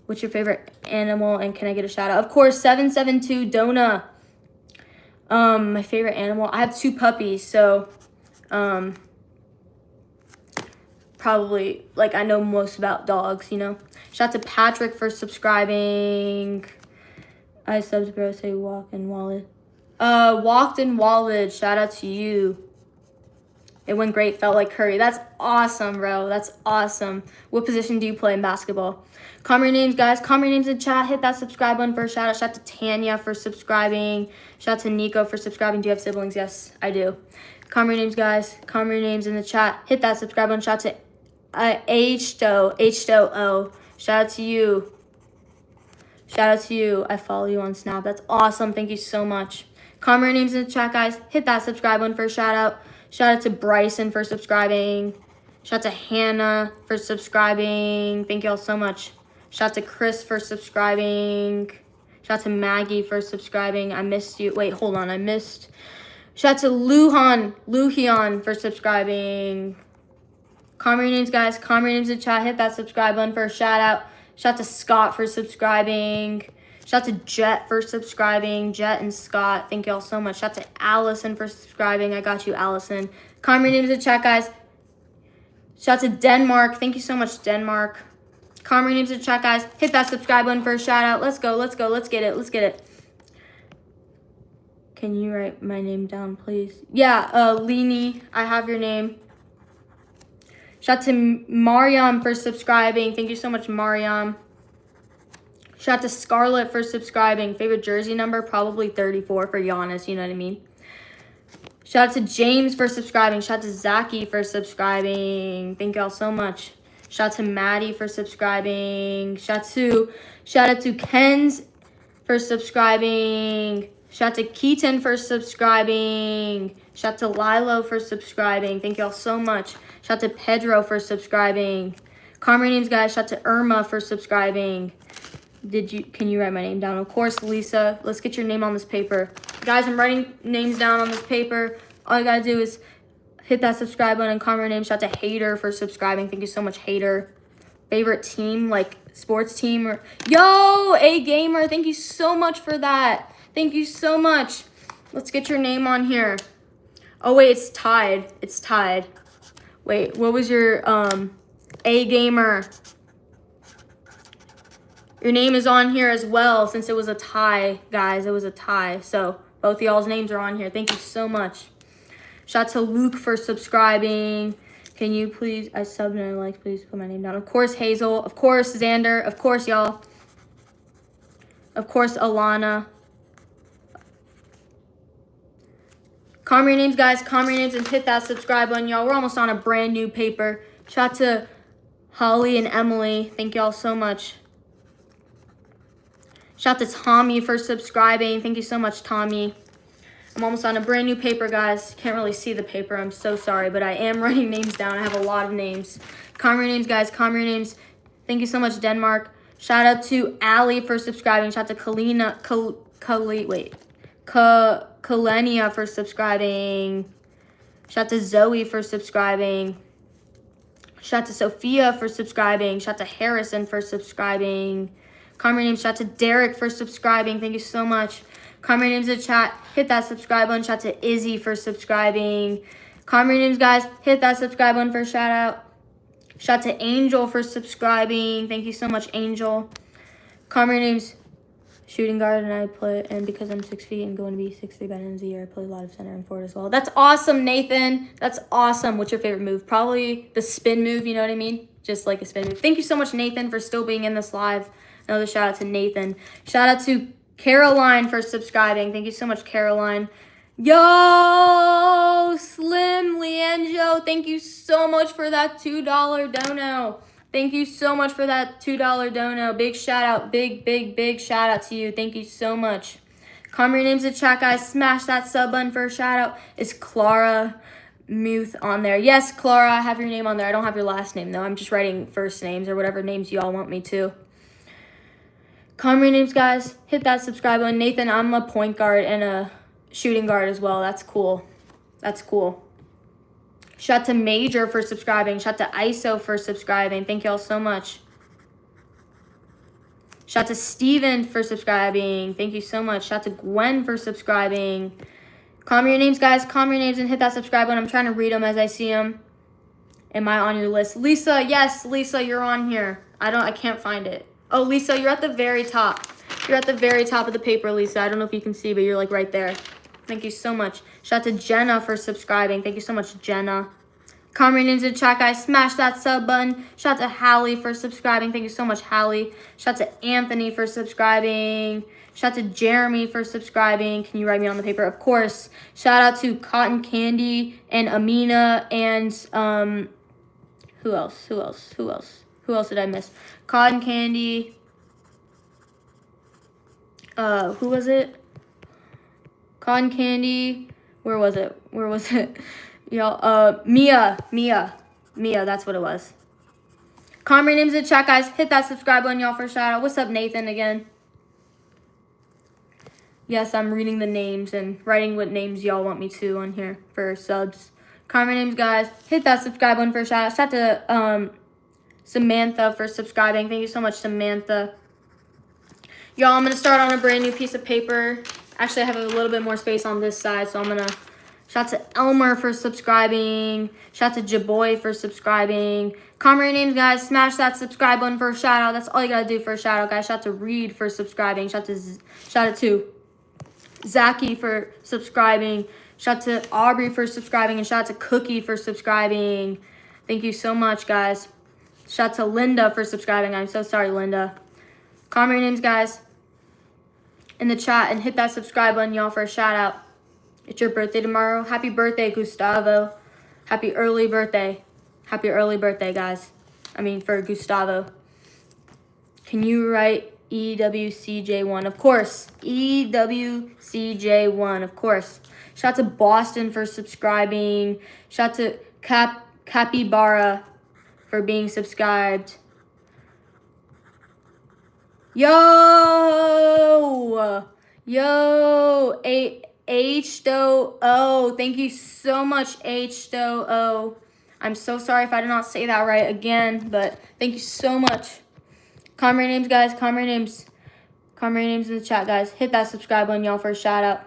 What's your favorite animal? And can I get a shout out? Of course, 772 Dona. My favorite animal. I have 2 puppies, so probably like I know most about dogs, you know. Shout out to Patrick for subscribing. I subs bro say walk and wallet. Walked and wallet. Shout out to you. It went great. Felt like Curry. That's awesome, bro. That's awesome. What position do you play in basketball? Comment your names, guys. Comment your names in chat. Hit that subscribe button for a shout out. Shout out to Tanya for subscribing. Shout out to Nico for subscribing. Do you have siblings? Yes, I do. Comment your names, guys. Comment your names in the chat. Hit that subscribe button. Shout out to H-Do-O. Shout out to you. Shout out to you. I follow you on Snap. That's awesome. Thank you so much. Comment your names in the chat, guys. Hit that subscribe button for a shout out. Shout out to Bryson for subscribing. Shout out to Hannah for subscribing. Thank you all so much. Shout out to Chris for subscribing. Shout out to Maggie for subscribing. I missed you. Wait, hold on. I missed. Shout out to Luhian for subscribing. Comment your names, guys. Comment your names in the chat. Hit that subscribe button for a shout out. Shout out to Scott for subscribing. Shout out to Jet for subscribing. Jet and Scott, thank you all so much. Shout out to Allison for subscribing. I got you, Allison. Comment your names in the chat, guys. Shout out to Denmark. Thank you so much, Denmark. Comment your names in the chat, guys. Hit that subscribe button for a shout out. Let's go, let's go, let's get it, let's get it. Can you write my name down, please? Yeah, Leni, I have your name. Shout out to Mariam for subscribing. Thank you so much, Mariam. Shout out to Scarlett for subscribing. Favorite jersey number? Probably 34 for Giannis, you know what I mean? Shout out to James for subscribing. Shout out to Zaki for subscribing. Thank y'all so much. Shout out to Maddie for subscribing. Shout out to Ken's for subscribing. Shout out to Keaton for subscribing. Shout out to Lilo for subscribing. Thank y'all so much. Shout out to Pedro for subscribing. Comment your names, guys. Shout out to Irma for subscribing. Can you write my name down? Of course, Lisa. Let's get your name on this paper. Guys, I'm writing names down on this paper. All you gotta do is hit that subscribe button and comment your name. Shout out to Hater for subscribing. Thank you so much, Hater. Favorite team, like sports team or yo, A Gamer. Thank you so much for that. Thank you so much. Let's get your name on here. Oh wait, it's tied. It's tied. Wait, what was your A Gamer? Your name is on here as well since it was a tie, guys. It was a tie. So both of y'all's names are on here. Thank you so much. Shout out to Luke for subscribing. Can you please, I subbed and I like, please put my name down. Of course, Hazel. Of course, Xander. Of course, y'all. Of course, Alana. Comment your names, guys. Comment your names and hit that subscribe button, y'all. We're almost on a brand new paper. Shout out to Holly and Emily. Thank y'all so much. Shout out to Tommy for subscribing. Thank you so much, Tommy. I'm almost on a brand new paper, guys. Can't really see the paper. I'm so sorry, but I am writing names down. I have a lot of names. Comment your names, guys. Comment your names. Thank you so much, Denmark. Shout out to Allie for subscribing. Shout out to Kalenia for subscribing. Shout out to Zoe for subscribing. Shout out to Sophia for subscribing. Shout out to Harrison for subscribing. Comment your name. Shout out to Derek for subscribing. Thank you so much. Comment your names in the chat. Hit that subscribe button. Shout out to Izzy for subscribing. Comment your names, guys. Hit that subscribe button for a shout out. Shout out to Angel for subscribing. Thank you so much, Angel. Comment your names. Shooting guard, and because I'm 6 feet and going to be 6'3" by the end of the year, I play a lot of center and forward as well. That's awesome, Nathan. That's awesome. What's your favorite move? Probably the spin move, you know what I mean? Just like a spin move. Thank you so much, Nathan, for still being in this live. Another shout out to Nathan. Shout out to Caroline for subscribing. Thank you so much, Caroline. Yo, Slim Leanjo, thank you so much for that $2 dono. Thank you so much for that $2 dono. Big shout out, big shout out to you. Thank you so much. Comment your names in chat, guys. Smash that sub button for a shout out. Is Clara Muth on there? Yes, Clara, I have your name on there. I don't have your last name though. I'm just writing first names or whatever names you all want me to. Comment your names, guys. Hit that subscribe button. Nathan, I'm a point guard and a shooting guard as well. That's cool. That's cool. Shout out to Major for subscribing. Shout out to ISO for subscribing. Thank you all so much. Shout out to Steven for subscribing. Thank you so much. Shout out to Gwen for subscribing. Comment your names, guys. Comment your names and hit that subscribe button. I'm trying to read them as I see them. Am I on your list? Lisa, yes, Lisa, you're on here. I can't find it. Oh, Lisa, you're at the very top. You're at the very top of the paper, Lisa. I don't know if you can see, but you're like right there. Thank you so much. Shout out to Jenna for subscribing. Thank you so much, Jenna. Comment your names in the chat, guys. Smash that sub button. Shout out to Hallie for subscribing. Thank you so much, Hallie. Shout out to Anthony for subscribing. Shout out to Jeremy for subscribing. Can you write me on the paper? Of course. Shout out to Cotton Candy and Amina and who else? Who did I miss? Cotton Candy. Who was it? Cotton Candy. Where was it? Y'all, Mia, that's what it was. Comment your names in the chat, guys. Hit that subscribe button, y'all, for a shout out. What's up, Nathan, again? Yes, I'm reading the names and writing what names y'all want me to on here for subs. Comment your names, guys. Hit that subscribe button for a shout out. Shout out to Samantha for subscribing. Thank you so much, Samantha. Y'all, I'm going to start on a brand new piece of paper. Actually, I have a little bit more space on this side, so I'm going to... Shout out to Elmer for subscribing. Shout out to Jaboy for subscribing. Comment your names, guys. Smash that subscribe button for a shout out. That's all you got to do for a shout out, guys. Shout out to Reed for subscribing. Shout out to Zaki for subscribing. Shout out to Aubrey for subscribing. And shout out to Cookie for subscribing. Thank you so much, guys. Shout out to Linda for subscribing. I'm so sorry, Linda. Comment your names, guys, in the chat and hit that subscribe button, y'all, for a shout out. It's your birthday tomorrow. Happy birthday, Gustavo. Happy early birthday. Happy early birthday, guys. I mean, for Gustavo. Can you write EWCJ1? Of course. EWCJ1, of course. Shout out to Boston for subscribing. Shout out to Capybara for being subscribed. Yo! H-Do-O. Thank you so much, H-Do-O. I'm so sorry if I did not say that right again, but thank you so much. Comment your names, guys. Comment your names. Comment your names in the chat, guys. Hit that subscribe button, y'all, for a shout out.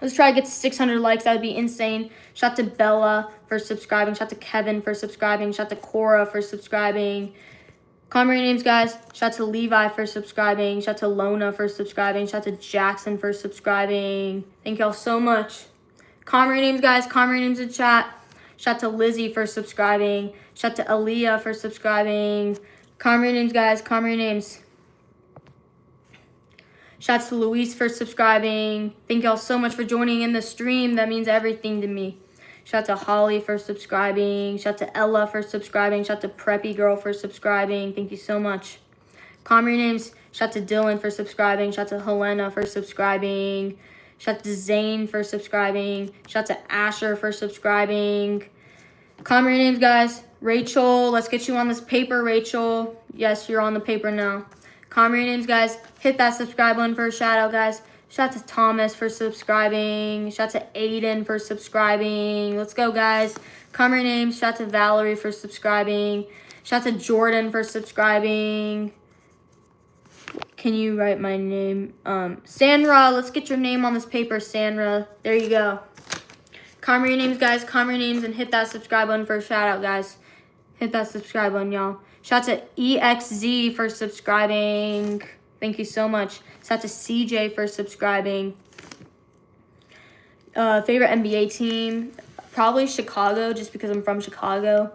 Let's try to get to 600 likes. That would be insane. Shout out to Bella for subscribing. Shout out to Kevin for subscribing. Shout out to Cora for subscribing. Comment your names, guys. Shout out to Levi for subscribing. Shout out to Lona for subscribing. Shout out to Jackson for subscribing. Thank y'all so much. Comment your names, guys. Comment your names in chat. Shout out to Lizzie for subscribing. Shout out to Aaliyah for subscribing. Comment your names, guys. Comment your names. Shout out to Luis for subscribing. Thank y'all so much for joining in the stream. That means everything to me. Shout out to Holly for subscribing. Shout out to Ella for subscribing. Shout out to Preppy Girl for subscribing. Thank you so much. Comment your names. Shout out to Dylan for subscribing. Shout out to Helena for subscribing. Shout out to Zane for subscribing. Shout out to Asher for subscribing. Comment your names, guys. Rachel, let's get you on this paper, Rachel. Yes, you're on the paper now. Comment your names, guys. Hit that subscribe button for a shout out, guys. Shout out to Thomas for subscribing. Shout out to Aiden for subscribing. Let's go, guys. Comment your names. Shout out to Valerie for subscribing. Shout out to Jordan for subscribing. Can you write my name? Sandra, let's get your name on this paper, Sandra. There you go. Comment your names, guys. Comment your names and hit that subscribe button for a shout out, guys. Hit that subscribe button, y'all. Shout out to EXZ for subscribing. Thank you so much. Shout out to CJ for subscribing. Favorite NBA team? Probably Chicago, just because I'm from Chicago.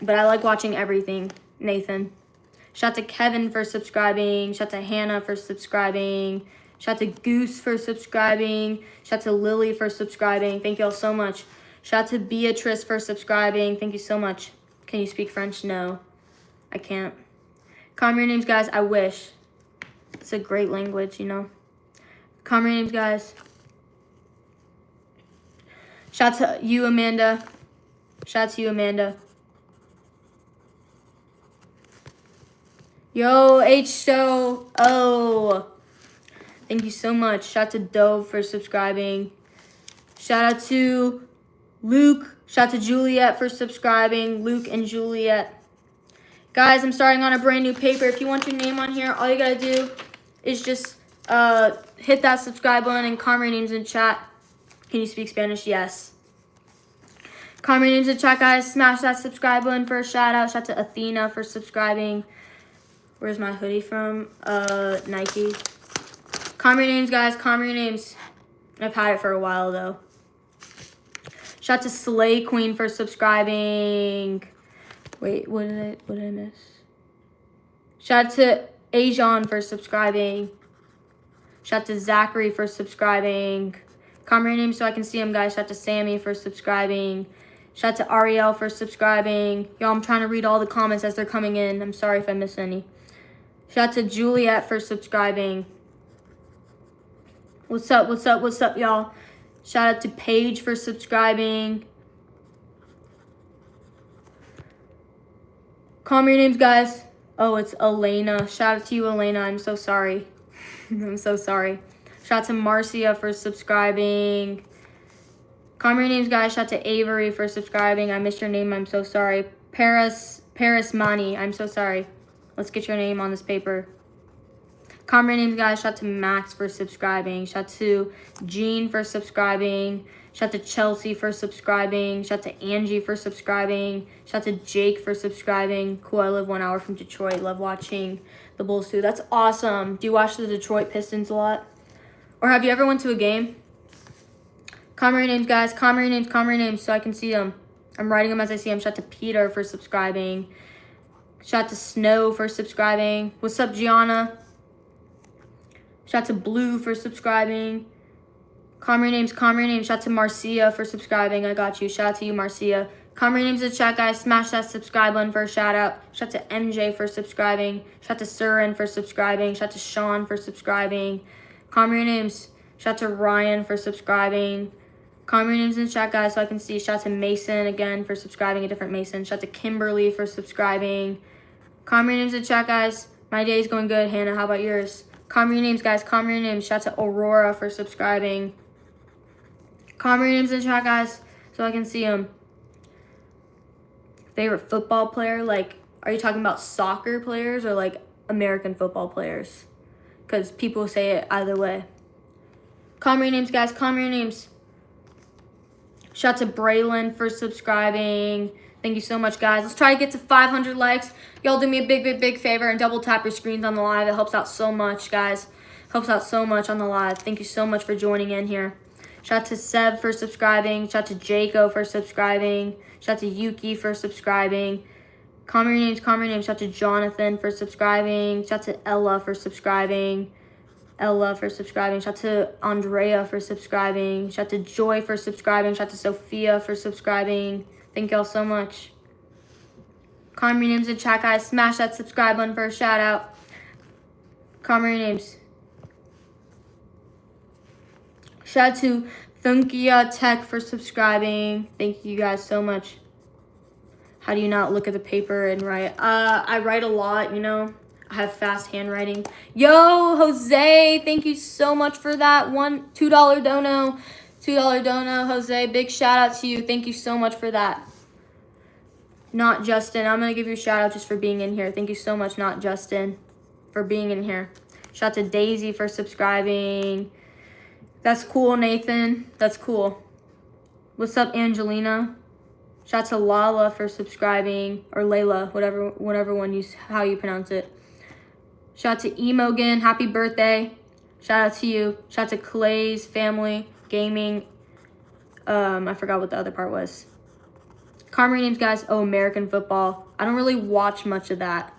But I like watching everything. Nathan. Shout out to Kevin for subscribing. Shout out to Hannah for subscribing. Shout out to Goose for subscribing. Shout out to Lily for subscribing. Thank you all so much. Shout out to Beatrice for subscribing. Thank you so much. Can you speak French? No, I can't. Comment your names, guys. I wish. It's a great language, you know. Comment your names, guys. Shout out to you, Amanda. Shout out to you, Amanda. Yo, H-O. Thank you so much. Shout out to Dove for subscribing. Shout out to Luke. Shout out to Juliet for subscribing. Luke and Juliet. Guys, I'm starting on a brand new paper. If you want your name on here, all you gotta do is just hit that subscribe button and comment your names in chat. Can you speak Spanish? Yes. Comment your names in chat, guys. Smash that subscribe button for a shout out. Shout out to Athena for subscribing. Where's my hoodie from? Nike. Comment your names, guys. Comment your names. I've had it for a while, though. Shout out to Slay Queen for subscribing. Wait, what did I miss? Shout out to Ajon for subscribing. Shout out to Zachary for subscribing. Comment your name so I can see them, guys. Shout out to Sammy for subscribing. Shout out to Ariel for subscribing. Y'all, I'm trying to read all the comments as they're coming in. I'm sorry if I miss any. Shout out to Juliet for subscribing. What's up, what's up, what's up, y'all? Shout out to Paige for subscribing. Comment your names, guys. Oh, it's Elena. Shout out to you, Elena. I'm so sorry. I'm so sorry. Shout out to Marcia for subscribing. Comment your names, guys. Shout out to Avery for subscribing. I missed your name. I'm so sorry. Paris Mani. I'm so sorry. Let's get your name on this paper. Comment your names, guys. Shout out to Max for subscribing. Shout out to Jean for subscribing. Shout out to Chelsea for subscribing. Shout out to Angie for subscribing. Shout out to Jake for subscribing. Cool, I live 1 hour from Detroit. Love watching the Bulls too. That's awesome. Do you watch the Detroit Pistons a lot? Or have you ever went to a game? Comment your names, guys. Comment your names. Comment your names so I can see them. I'm writing them as I see them. Shout out to Peter for subscribing. Shout out to Snow for subscribing. What's up, Gianna? Shout out to Blue for subscribing. Comment your names. Comment your names. Shout out to Marcia for subscribing. I got you. Shout out to you, Marcia. Comment your names in the chat, guys. Smash that subscribe button for a shout out. Shout out to MJ for subscribing. Shout out to Surin for subscribing. Shout out to Sean for subscribing. Comment your names. Shout out to Ryan for subscribing. Comment your names in the chat, guys, so I can see. Shout out to Mason again for subscribing, a different Mason. Shout out to Kimberly for subscribing. Comment your names in the chat, guys. My day is going good. Hannah, how about yours? Comment your names, guys. Comment your names. Shout out to Aurora for subscribing. Comment your names in the chat, guys, so I can see them. Favorite football player? Like, are you talking about soccer players or like American football players? Because people say it either way. Comment your names, guys. Comment your names. Shout out to Braylon for subscribing. Thank you so much, guys. Let's try to get to 500 likes. Y'all do me a big favor and double tap your screens on the live. It helps out so much, guys. Helps out so much on the live. Thank you so much for joining in here. Shout out to Seb for subscribing. Shout out to Jaco for subscribing. Shout out to Yuki for subscribing. Comment your names. Comment your names. Shout out to Jonathan for subscribing. Shout out to Ella for subscribing. Ella for subscribing. Shout out to Andrea for subscribing. Shout out to Joy for subscribing. Shout out to Sophia for subscribing. Thank y'all so much. Comment your names in the chat, guys. Smash that subscribe button for a shout out. Comment your names. Shout out to Thunkia Tech for subscribing. Thank you guys so much. How do you not look at the paper and write? I write a lot, you know. I have fast handwriting. Yo, Jose, thank you so much for that $2 dono. $2 dono, Jose. Big shout out to you. Thank you so much for that. Not Justin. I'm going to give you a shout out just for being in here. Thank you so much, Not Justin, for being in here. Shout out to Daisy for subscribing. That's cool, Nathan. That's cool. What's up, Angelina? Shout out to Lala for subscribing, or Layla, whatever one how you pronounce it. Shout out to Emogan, happy birthday. Shout out to you. Shout out to Clay's family, gaming. I forgot what the other part was. Karma names, guys. Oh, American football. I don't really watch much of that.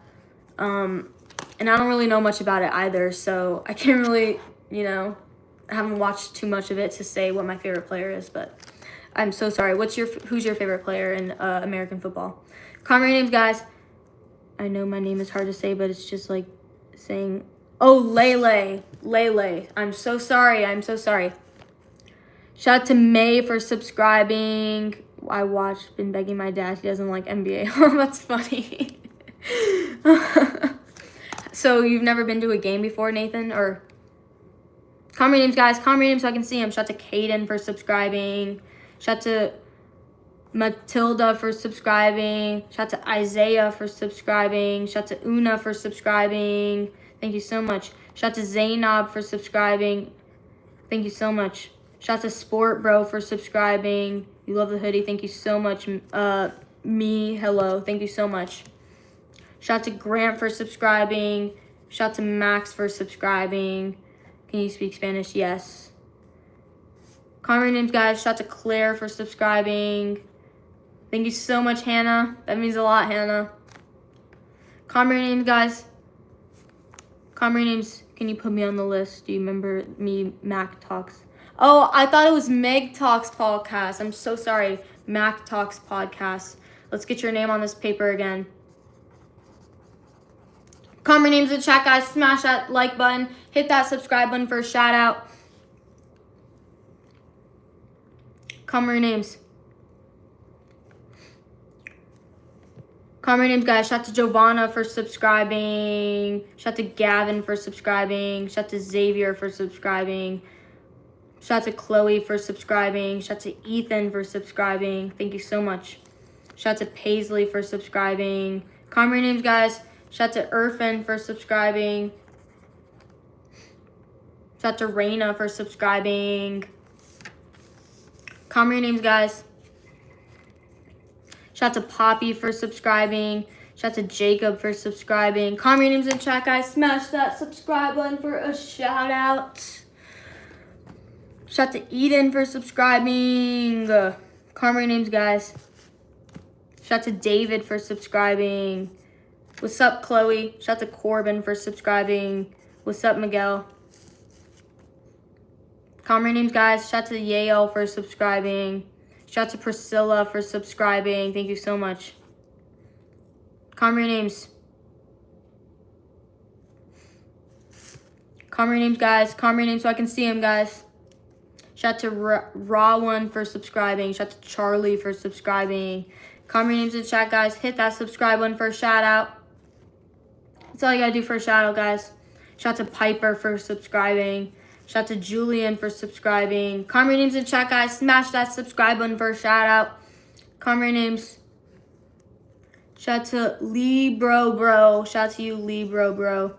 And I don't really know much about it either, so I can't really, I haven't watched too much of it to say what my favorite player is, but I'm so sorry. Who's your favorite player in American football? Karma names, guys. I know my name is hard to say, but it's just like saying, oh, Lele. I'm so sorry. Shout out to May for subscribing. Been begging my dad. He doesn't like NBA. Oh, that's funny. So you've never been to a game before, Nathan? Or comment your names, guys. Comment your names so I can see them. Shout out to Caden for subscribing. Shout out to Matilda for subscribing. Shout out to Isaiah for subscribing. Shout out to Una for subscribing. Thank you so much. Shout out to Zainab for subscribing. Thank you so much. Shout out to Sport Bro for subscribing. You love the hoodie. Thank you so much. Hello. Thank you so much. Shout out to Grant for subscribing. Shout out to Max for subscribing. Can you speak Spanish? Yes. Comment names, guys. Shout out to Claire for subscribing. Thank you so much, Hannah. That means a lot, Hannah. Comment names, guys. Comment names. Can you put me on the list? Do you remember me, Mac Talks? Oh, I thought it was Meg Talks podcast. I'm so sorry. Mac Talks podcast. Let's get your name on this paper again. Comment names in the chat, guys. Smash that like button. Hit that subscribe button for a shout out. Comment names. Comment names, guys. Shout out to Giovanna for subscribing. Shout out to Gavin for subscribing. Shout out to Xavier for subscribing. Shout out to Chloe for subscribing. Shout out to Ethan for subscribing. Thank you so much. Shout out to Paisley for subscribing. Comment names, guys. Shout out to Irfan for subscribing. Shout out to Raina for subscribing. Comment names, guys. Shout out to Poppy for subscribing. Shout out to Jacob for subscribing. Comment names in chat, guys. Smash that subscribe button for a shout out. Shout out to Eden for subscribing. Comment names, guys. Shout out to David for subscribing. What's up, Chloe? Shout out to Corbin for subscribing. What's up, Miguel? Comment names, guys. Shout out to Yale for subscribing. Shout out to Priscilla for subscribing. Thank you so much. Comment names. Comment names, guys. Comment names so I can see them, guys. Shout out to Raw One for subscribing. Shout out to Charlie for subscribing. Comment names in the chat, guys. Hit that subscribe button for a shout out. That's all you gotta do for a shout out, guys. Shout out to Piper for subscribing. Shout out to Julian for subscribing. Comment names in chat, guys. Smash that subscribe button for a shout out. Comment names. Shout out to Lee Bro. Shout out to you, Lee Bro.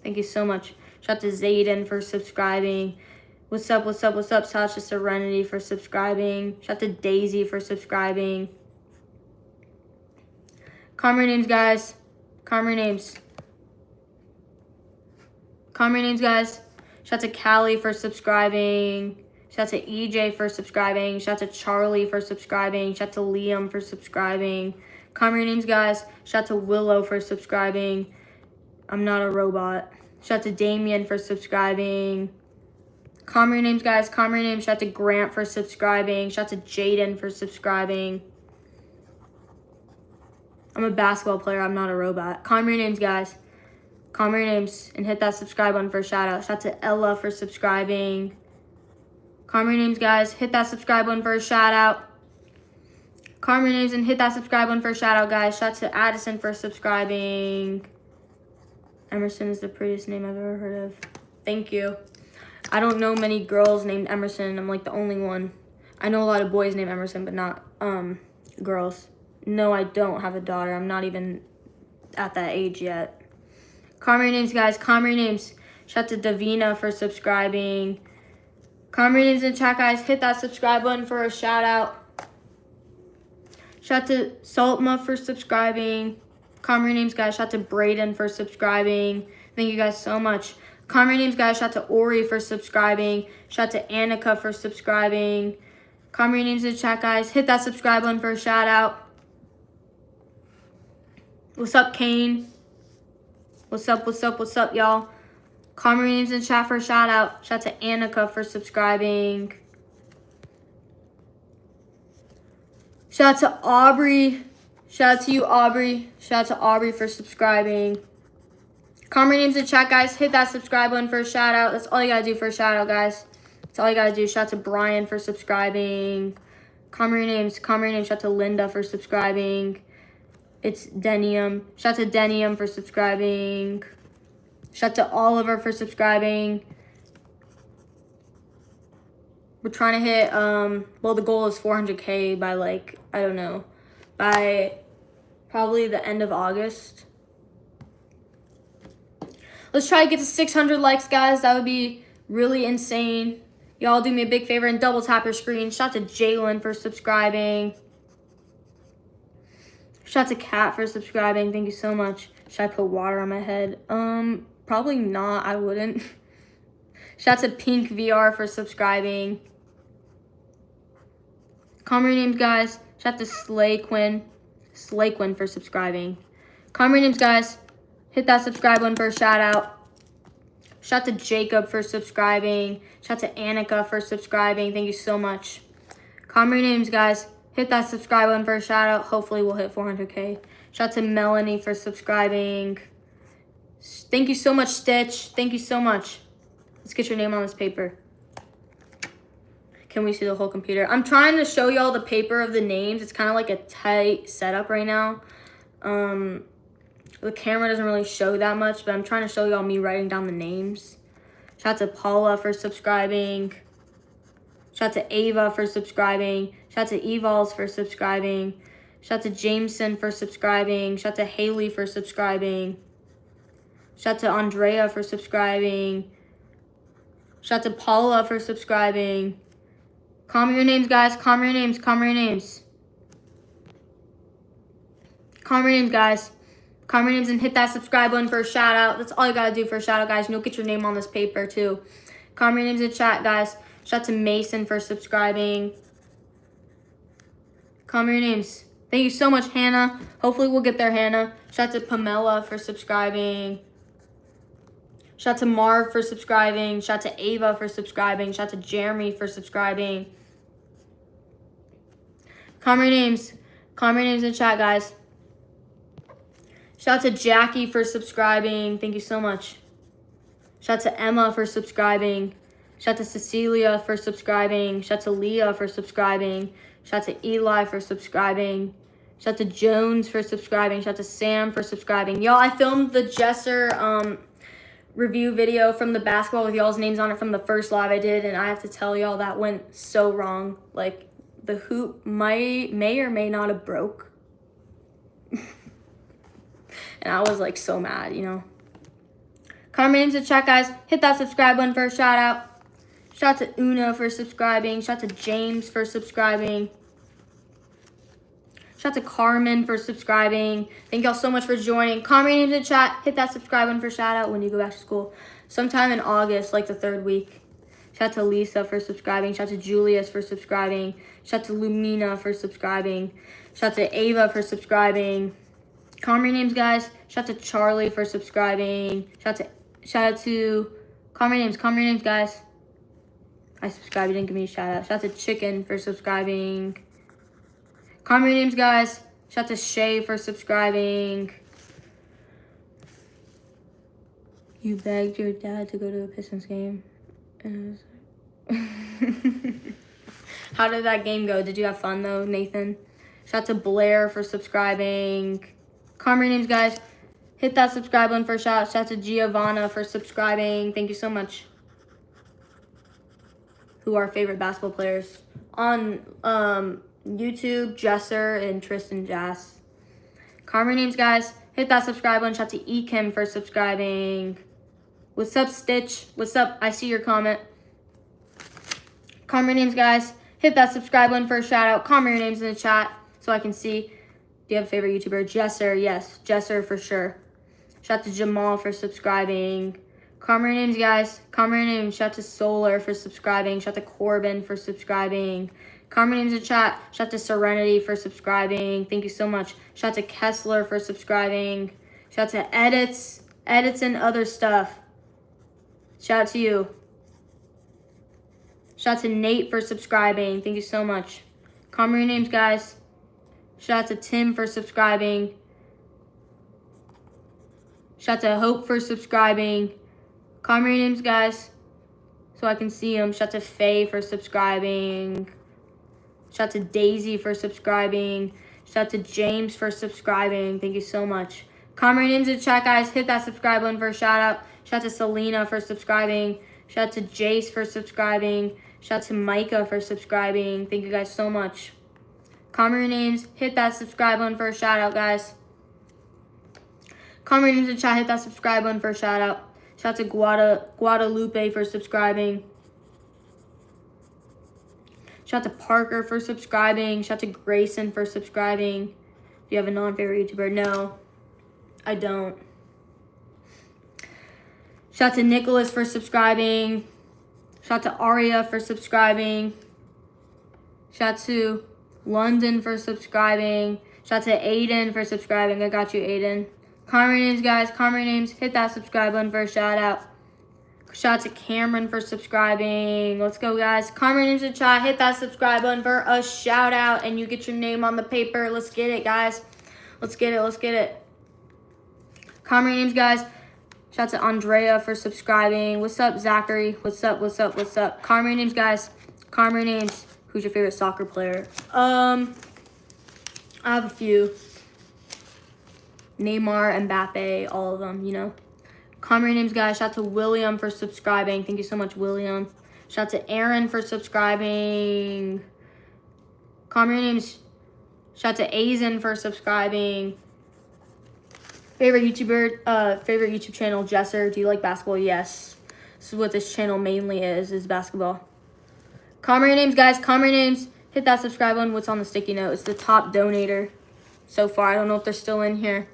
Thank you so much. Shout out to Zayden for subscribing. What's up? Shout out to Serenity for subscribing. Shout out to Daisy for subscribing. Comment names, guys. Comment names, guys. Shout out to Callie for subscribing. Shout out to EJ for subscribing. Shout out to Charlie for subscribing. Shout out to Liam for subscribing. Comment names, guys. Shout out to Willow for subscribing. I'm not a robot. Shout out to Damien for subscribing. Comment names, guys. Comment names. Shout out to Grant for subscribing. Shout out to Jaden for subscribing. I'm a basketball player. I'm not a robot. Comment names, guys. Comment names and hit that subscribe button for a shout out. Shout out to Ella for subscribing. Comment names, guys. Hit that subscribe button for a shout out. Comment names and hit that subscribe button for a shout out, guys. Shout out to Addison for subscribing. Emerson is the prettiest name I've ever heard of. Thank you. I don't know many girls named Emerson. I'm like the only one. I know a lot of boys named Emerson, but not girls. No, I don't have a daughter. I'm not even at that age yet. Comment names, guys. Comment names. Shout out to Davina for subscribing. Comment your names in the chat, guys. Hit that subscribe button for a shout out. Shout out to Saltma for subscribing. Comment your names, guys. Shout out to Brayden for subscribing. Thank you guys so much. Comment your names, guys. Shout out to Ori for subscribing. Shout out to Annika for subscribing. Comment your names in the chat, guys. Hit that subscribe button for a shout out. What's up, Kane? What's up, y'all? Comment your names in the chat for a shout out. Shout out to Annika for subscribing. Shout out to Aubrey. Shout out to you, Aubrey. Shout out to Aubrey for subscribing. Comment your names in the chat, guys. Hit that subscribe button for a shout out. That's all you gotta do for a shout out, guys. That's all you gotta do. Shout out to Brian for subscribing. Comment your names. Comment your names. Shout out to Linda for subscribing. It's Denium. Shout out to Denium for subscribing. Shout out to Oliver for subscribing. We're trying to hit, well, the goal is 400K by, like, I don't know, by probably the end of August. Let's try to get to 600 likes, guys. That would be really insane. Y'all do me a big favor and double tap your screen. Shout out to Jalen for subscribing. Shout out to Kat for subscribing. Thank you so much. Should I put water on my head? Probably not. I wouldn't. Shout out to Pink VR for subscribing. Comment your names, guys. Shout out to Slay Quinn for subscribing. Comment your names, guys. Hit that subscribe button for a shout out. Shout out to Jacob for subscribing. Shout out to Annika for subscribing. Thank you so much. Comment your names, guys. Hit that subscribe button for a shout out. Hopefully we'll hit 400K. Shout out to Melanie for subscribing. Thank you so much, Stitch. Thank you so much. Let's get your name on this paper. Can we see the whole computer? I'm trying to show y'all the paper of the names. It's kind of like a tight setup right now. The camera doesn't really show that much, but I'm trying to show y'all me writing down the names. Shout out to Paula for subscribing. Shout out to Ava for subscribing. Shout out to Evols for subscribing. Shout out to Jameson for subscribing. Shout out to Haley for subscribing. Shout out to Andrea for subscribing. Shout out to Paula for subscribing. Comment your names, guys. Comment your names. Comment your names. Comment your names, guys. Comment your names and hit that subscribe button for a shout out. That's all you gotta do for a shout out, guys. And you'll get your name on this paper too. Comment your names in the chat, guys. Shout out to Mason for subscribing. Comment your names. Thank you so much, Hannah. Hopefully we'll get there, Hannah. Shout out to Pamela for subscribing. Shout out to Marv for subscribing. Shout out to Ava for subscribing. Shout out to Jeremy for subscribing. Comment your names. Comment your names in the chat, guys. Shout out to Jackie for subscribing. Thank you so much. Shout out to Emma for subscribing. Shout out to Cecilia for subscribing. Shout out to Leah for subscribing. Shout out to Eli for subscribing. Shout out to Jones for subscribing. Shout out to Sam for subscribing. Y'all, I filmed the Jesser review video from the basketball with y'all's names on it from the first live I did, and I have to tell y'all that went so wrong. Like, the hoop may or may not have broke. And I was like so mad, you know. Comment names in the chat, guys. Hit that subscribe button for a shout out. Shout out to Una for subscribing. Shout out to James for subscribing. Shout out to Carmen for subscribing. Thank y'all so much for joining. Comment names in the chat. Hit that subscribe button for a shout out when you go back to school. Sometime in August, like the 3rd week. Shout out to Lisa for subscribing. Shout out to Julius for subscribing. Shout out to Lumina for subscribing. Shout out to Ava for subscribing. Comment names, guys. Shout out to Charlie for subscribing. Shout out to comment names, guys. I subscribed. You didn't give me a shout out. Shout out to Chicken for subscribing. Comment names, guys. Shout out to Shay for subscribing. You begged your dad to go to a Pistons game. And I was like, how did that game go? Did you have fun though, Nathan? Shout out to Blair for subscribing. Comment names, guys. Hit that subscribe button for a shout out. Shout out to Giovanna for subscribing. Thank you so much. Who are our favorite basketball players on YouTube? Jesser and Tristan Jass. Comment names, guys. Hit that subscribe button. Shout out to Ekim for subscribing. What's up, Stitch? What's up? I see your comment. Comment your names, guys. Hit that subscribe button for a shout out. Comment your names in the chat so I can see. Do you have a favorite YouTuber? Jesser, yes. Jesser for sure. Shout out to Jamal for subscribing. Comment your names, guys. Comment your names. Shout out to Solar for subscribing. Shout out to Corbin for subscribing. Comment your names in the chat. Shout out to Serenity for subscribing. Thank you so much. Shout out to Kessler for subscribing. Shout out to Edits and other stuff. Shout out to you. Shout out to Nate for subscribing. Thank you so much. Comment your names, guys. Shout out to Tim for subscribing. Shout out to Hope for subscribing. Comment your names, guys, so I can see them. Shout out to Faye for subscribing. Shout out to Daisy for subscribing. Shout out to James for subscribing. Thank you so much. Comment your names in the chat, guys. Hit that subscribe button for a shout out. Shout out to Selena for subscribing. Shout out to Jace for subscribing. Shout out to Micah for subscribing. Thank you guys so much. Comment your names. Hit that subscribe button for a shout out, guys. Comment your names in the chat. Hit that subscribe button for a shout out. Shout out to Guadalupe for subscribing. Shout out to Parker for subscribing. Shout out to Grayson for subscribing. Do you have a non-favorite YouTuber? No, I don't. Shout out to Nicholas for subscribing. Shout out to Aria for subscribing. Shout out to London for subscribing. Shout out to Aiden for subscribing. I got you, Aiden. Comment your names, guys. Comment your names. Hit that subscribe button for a shout out. Shout out to Cameron for subscribing. Let's go, guys. Comment your names in the chat. Hit that subscribe button for a shout out, and you get your name on the paper. Let's get it, guys. Let's get it. Let's get it. Comment your names, guys. Shout out to Andrea for subscribing. What's up, Zachary? What's up? What's up? What's up? Comment your names, guys. Comment your names. Who's your favorite soccer player? I have a few. Neymar, Mbappe, all of them, you know. Comment your names, guys. Shout out to William for subscribing. Thank you so much, William. Shout out to Aaron for subscribing. Comment your names. Shout out to Aizen for subscribing. Favorite YouTuber, favorite YouTube channel, Jesser. Do you like basketball? Yes. This is what this channel mainly is basketball. Comment your names, guys. Comment your names. Hit that subscribe button. What's on the sticky note? It's the top donator so far. I don't know if they're still in here.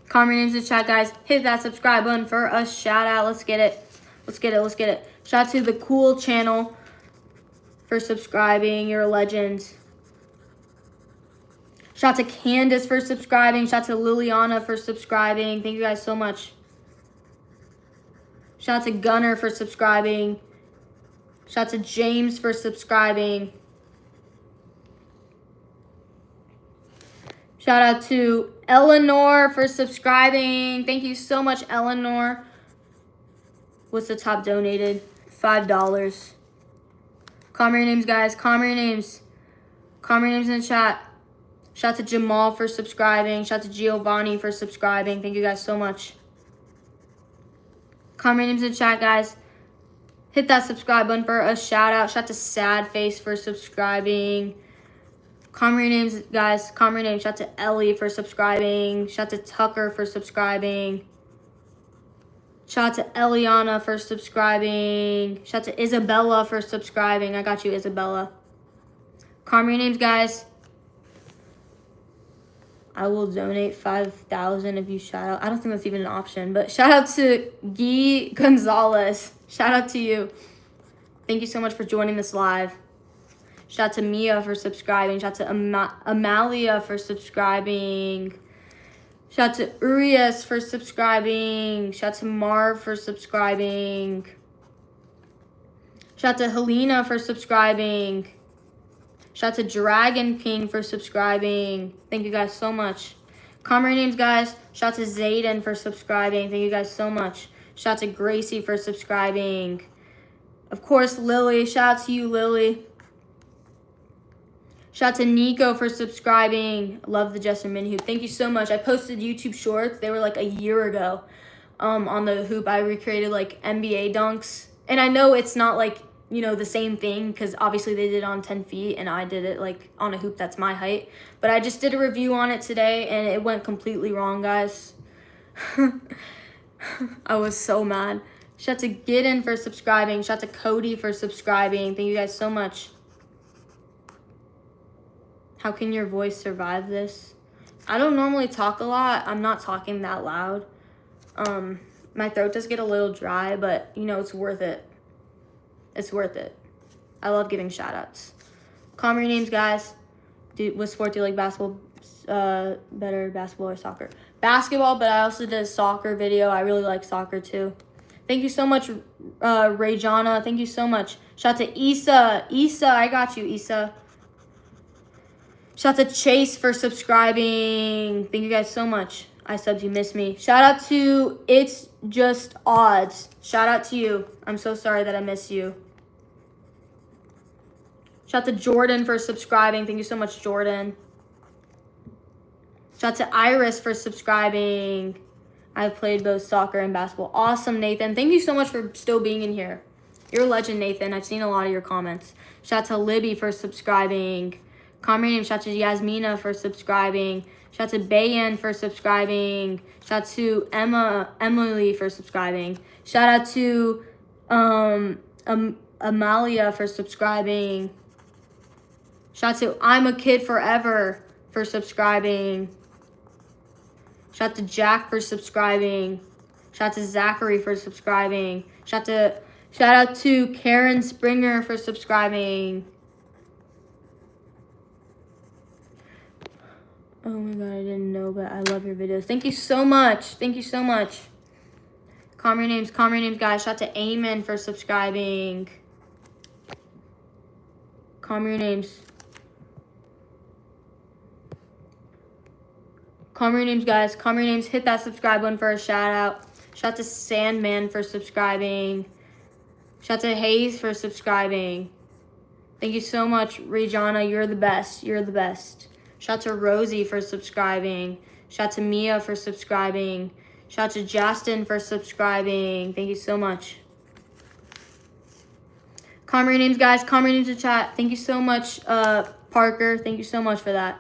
Comment your names in the chat, guys. Hit that subscribe button for a shout out. Let's get it. Let's get it. Let's get it. Shout out to the Cool channel for subscribing. You're a legend. Shout out to Candace for subscribing. Shout out to Liliana for subscribing. Thank you guys so much. Shout out to Gunner for subscribing. Shout out to James for subscribing. Shout out to Eleanor for subscribing. Thank you so much, Eleanor. What's the top donated? $5. Comment your names, guys. Comment your names. Comment your names in the chat. Shout out to Jamal for subscribing. Shout out to Giovanni for subscribing. Thank you guys so much. Comment your names in the chat, guys. Hit that subscribe button for a shout out. Shout out to Sad Face for subscribing. Comment your names, guys. Comment your names. Shout out to Ellie for subscribing. Shout out to Tucker for subscribing. Shout out to Eliana for subscribing. Shout out to Isabella for subscribing. I got you, Isabella. Comment your names, guys. I will donate 5,000 if you shout out. I don't think that's even an option, but shout out to Guy Gonzalez. Shout out to you. Thank you so much for joining this live. Shout out to Mia for subscribing. Shout out to Amalia for subscribing. Shout out to Urias for subscribing. Shout out to Marv for subscribing. Shout out to Helena for subscribing. Shout out to Dragon King for subscribing. Thank you guys so much. Comment your names, guys. Shout out to Zayden for subscribing. Thank you guys so much. Shout out to Gracie for subscribing. Of course, Lily. Shout out to you, Lily. Shout out to Nico for subscribing. Love the Jester Mini Hoop. Thank you so much. I posted YouTube shorts. They were like a year ago on the hoop. I recreated like NBA dunks. And I know it's not like, you know, the same thing because obviously they did it on 10 feet and I did it like on a hoop that's my height. But I just did a review on it today and it went completely wrong, guys. I was so mad. Shout out to Gideon for subscribing. Shout out to Cody for subscribing. Thank you guys so much. How can your voice survive this? I don't normally talk a lot. I'm not talking that loud. My throat does get a little dry, but you know, it's worth it. It's worth it. I love giving shout outs. Call me your names, guys. What sport do you like? Basketball, better basketball or soccer? Basketball, but I also did a soccer video. I really like soccer too. Thank you so much, Rayjana. Thank you so much. Shout out to Issa. Issa, I got you, Issa. Shout out to Chase for subscribing. Thank you guys so much. I subbed, you missed me. Shout out to It's Just Odds. Shout out to you. I'm so sorry that I missed you. Shout out to Jordan for subscribing. Thank you so much, Jordan. Shout out to Iris for subscribing. I've played both soccer and basketball. Awesome, Nathan. Thank you so much for still being in here. You're a legend, Nathan. I've seen a lot of your comments. Shout out to Libby for subscribing. Comment name. Shout out to Yasmina for subscribing. Shout out to Bayan for subscribing. Shout out to Emily for subscribing. Shout out to Amalia for subscribing. Shout out to I'm a Kid Forever for subscribing. Shout out to Jack for subscribing. Shout out to Zachary for subscribing. Shout out to Karen Springer for subscribing. Oh my god, I didn't know, but I love your videos. Thank you so much. Thank you so much. Calm your names, guys. Shout out to Eamon for subscribing. Calm your names. Calm your names, guys. Calm your names. Hit that subscribe button for a shout out. Shout out to Sandman for subscribing. Shout out to Hayes for subscribing. Thank you so much, Rejana. You're the best. You're the best. Shout out to Rosie for subscribing. Shout out to Mia for subscribing. Shout out to Justin for subscribing. Thank you so much. Calm your names, guys. Calm your names in chat. Thank you so much, Parker. Thank you so much for that.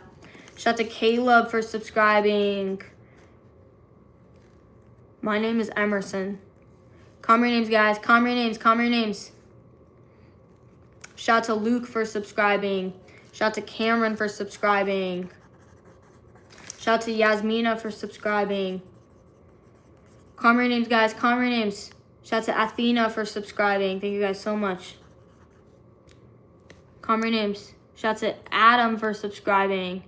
Shout out to Caleb for subscribing. My name is Emerson. Calm your names, guys. Calm your names. Calm your names. Shout out to Luke for subscribing. Shout out to Cameron for subscribing. Shout out to Yasmina for subscribing. Calm your names, guys. Calm your names. Shout out to Athena for subscribing. Thank you guys so much. Calm your names. Shout out to Adam for subscribing.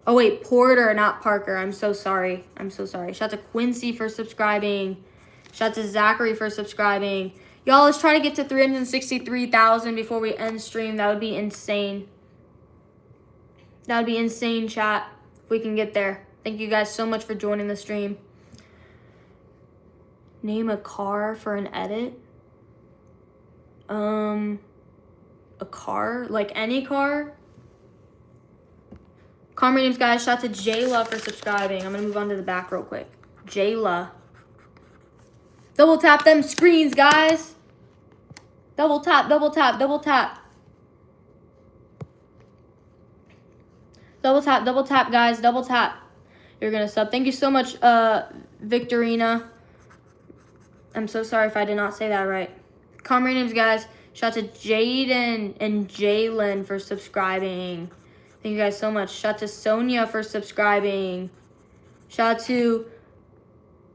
Oh, wait. Porter, not Parker. I'm so sorry. I'm so sorry. Shout out to Quincy for subscribing. Shout out to Zachary for subscribing. Y'all, let's try to get to 363,000 before we end stream. That would be insane. That would be insane, chat, if we can get there. Thank you guys so much for joining the stream. Name a car for an edit. A car? Like any car? Calm your names, guys. Shout out to Jayla for subscribing. I'm going to move on to the back real quick. Jayla. Double tap them screens, guys. Double tap, double tap, double tap. Double tap, guys. Double tap. You're going to sub. Thank you so much, Victorina. I'm so sorry if I did not say that right. Calm your names, guys. Shout out to Jaden and Jalen for subscribing. Thank you guys so much. Shout out to Sonia for subscribing. Shout out to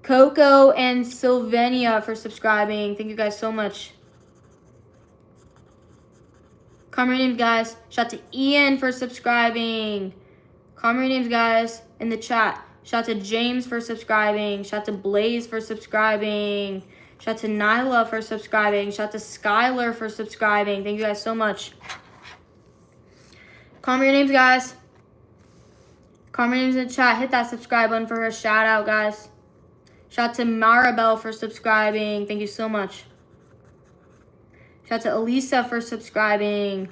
Coco and Sylvania for subscribing. Thank you guys so much. Calm your names, guys. Shout out to Ian for subscribing. Calm your names, guys, in the chat. Shout out to James for subscribing. Shout out to Blaze for subscribing. Shout out to Nyla for subscribing. Shout out to Skylar for subscribing. Thank you guys so much. Calm your names, guys. Calm your names in the chat. Hit that subscribe button for her shout out, guys. Shout out to Maribel for subscribing. Thank you so much. Shout out to Elisa for subscribing.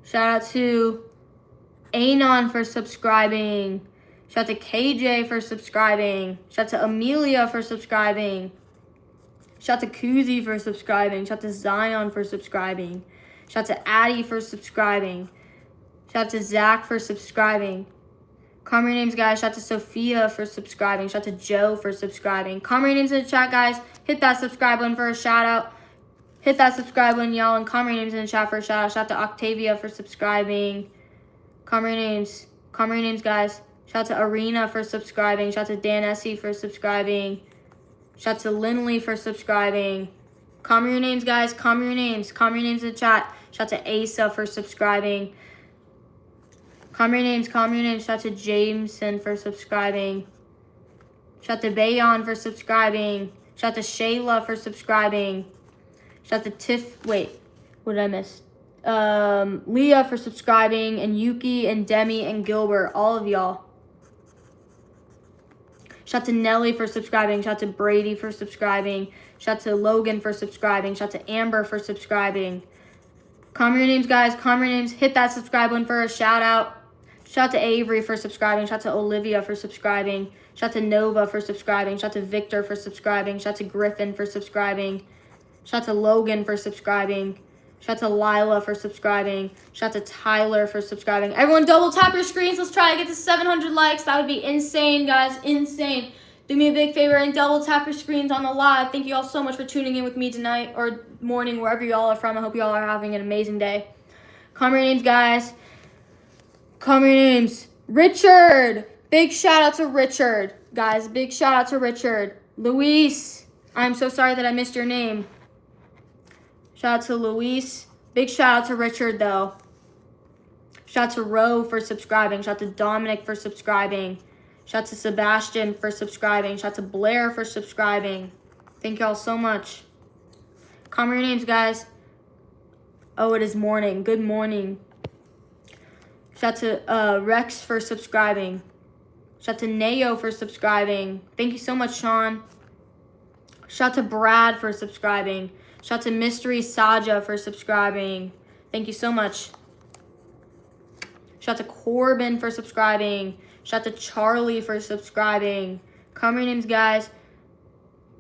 Shout out to Anon for subscribing. Shout out to KJ for subscribing. Shout out to Amelia for subscribing. Shout out to Kuzi for subscribing. Shout out to Zion for subscribing. Shout out to Addie for subscribing. Shout out to Zach for subscribing. Comment your names, guys. Shout out to Sophia for subscribing. Shout out to Joe for subscribing. Comment your names in the chat, guys. Hit that subscribe button for a shout out. Hit that subscribe button, y'all, and comment your names in the chat for a shout out. Shout out to Octavia for subscribing. Comment your names. Comment your names, guys. Shout out to Arena for subscribing. Shout out to Dan Essie for subscribing. Shout out to Lindley for subscribing. Comment your names, guys. Comment your names. Comment your names in the chat. Shout out to Asa for subscribing. Comment your names. Comment your names. Shout out to Jameson for subscribing. Shout out to Bayon for subscribing. Shout out to Shayla for subscribing. Shout out to Tiff. Wait, what did I miss? Leah for subscribing, and Yuki and Demi and Gilbert, all of y'all. Shout out to Nelly for subscribing. Shout out to Brady for subscribing. Shout out to Logan for subscribing. Shout out to Amber for subscribing. Comment your names, guys. Comment your names. Hit that subscribe button for a shout out. Shout out to Avery for subscribing. Shout out to Olivia for subscribing. Shout out to Nova for subscribing. Shout out to Victor for subscribing. Shout out to Griffin for subscribing. Shout out to Logan for subscribing. Shout out to Lila for subscribing. Shout out to Tyler for subscribing. Everyone double tap your screens. Let's try to get to 700 likes. That would be insane, guys. Insane. Do me a big favor and double tap your screens on the live. Thank you all so much for tuning in with me tonight or morning, wherever you all are from. I hope you all are having an amazing day. Comment your names, guys. Comment your names. Richard. Big shout out to Richard. Guys, big shout out to Richard. Luis. I'm so sorry that I missed your name. Shout out to Luis. Big shout out to Richard, though. Shout out to Ro for subscribing. Shout out to Dominic for subscribing. Shout out to Sebastian for subscribing. Shout out to Blair for subscribing. Thank y'all so much. Comment your names, guys. Oh, it is morning. Good morning. Shout out to Rex for subscribing. Shout out to Neo for subscribing. Thank you so much, Sean. Shout out to Brad for subscribing. Shout out to Mystery Saja for subscribing. Thank you so much. Shout out to Corbin for subscribing. Shout out to Charlie for subscribing. Comment your names, guys.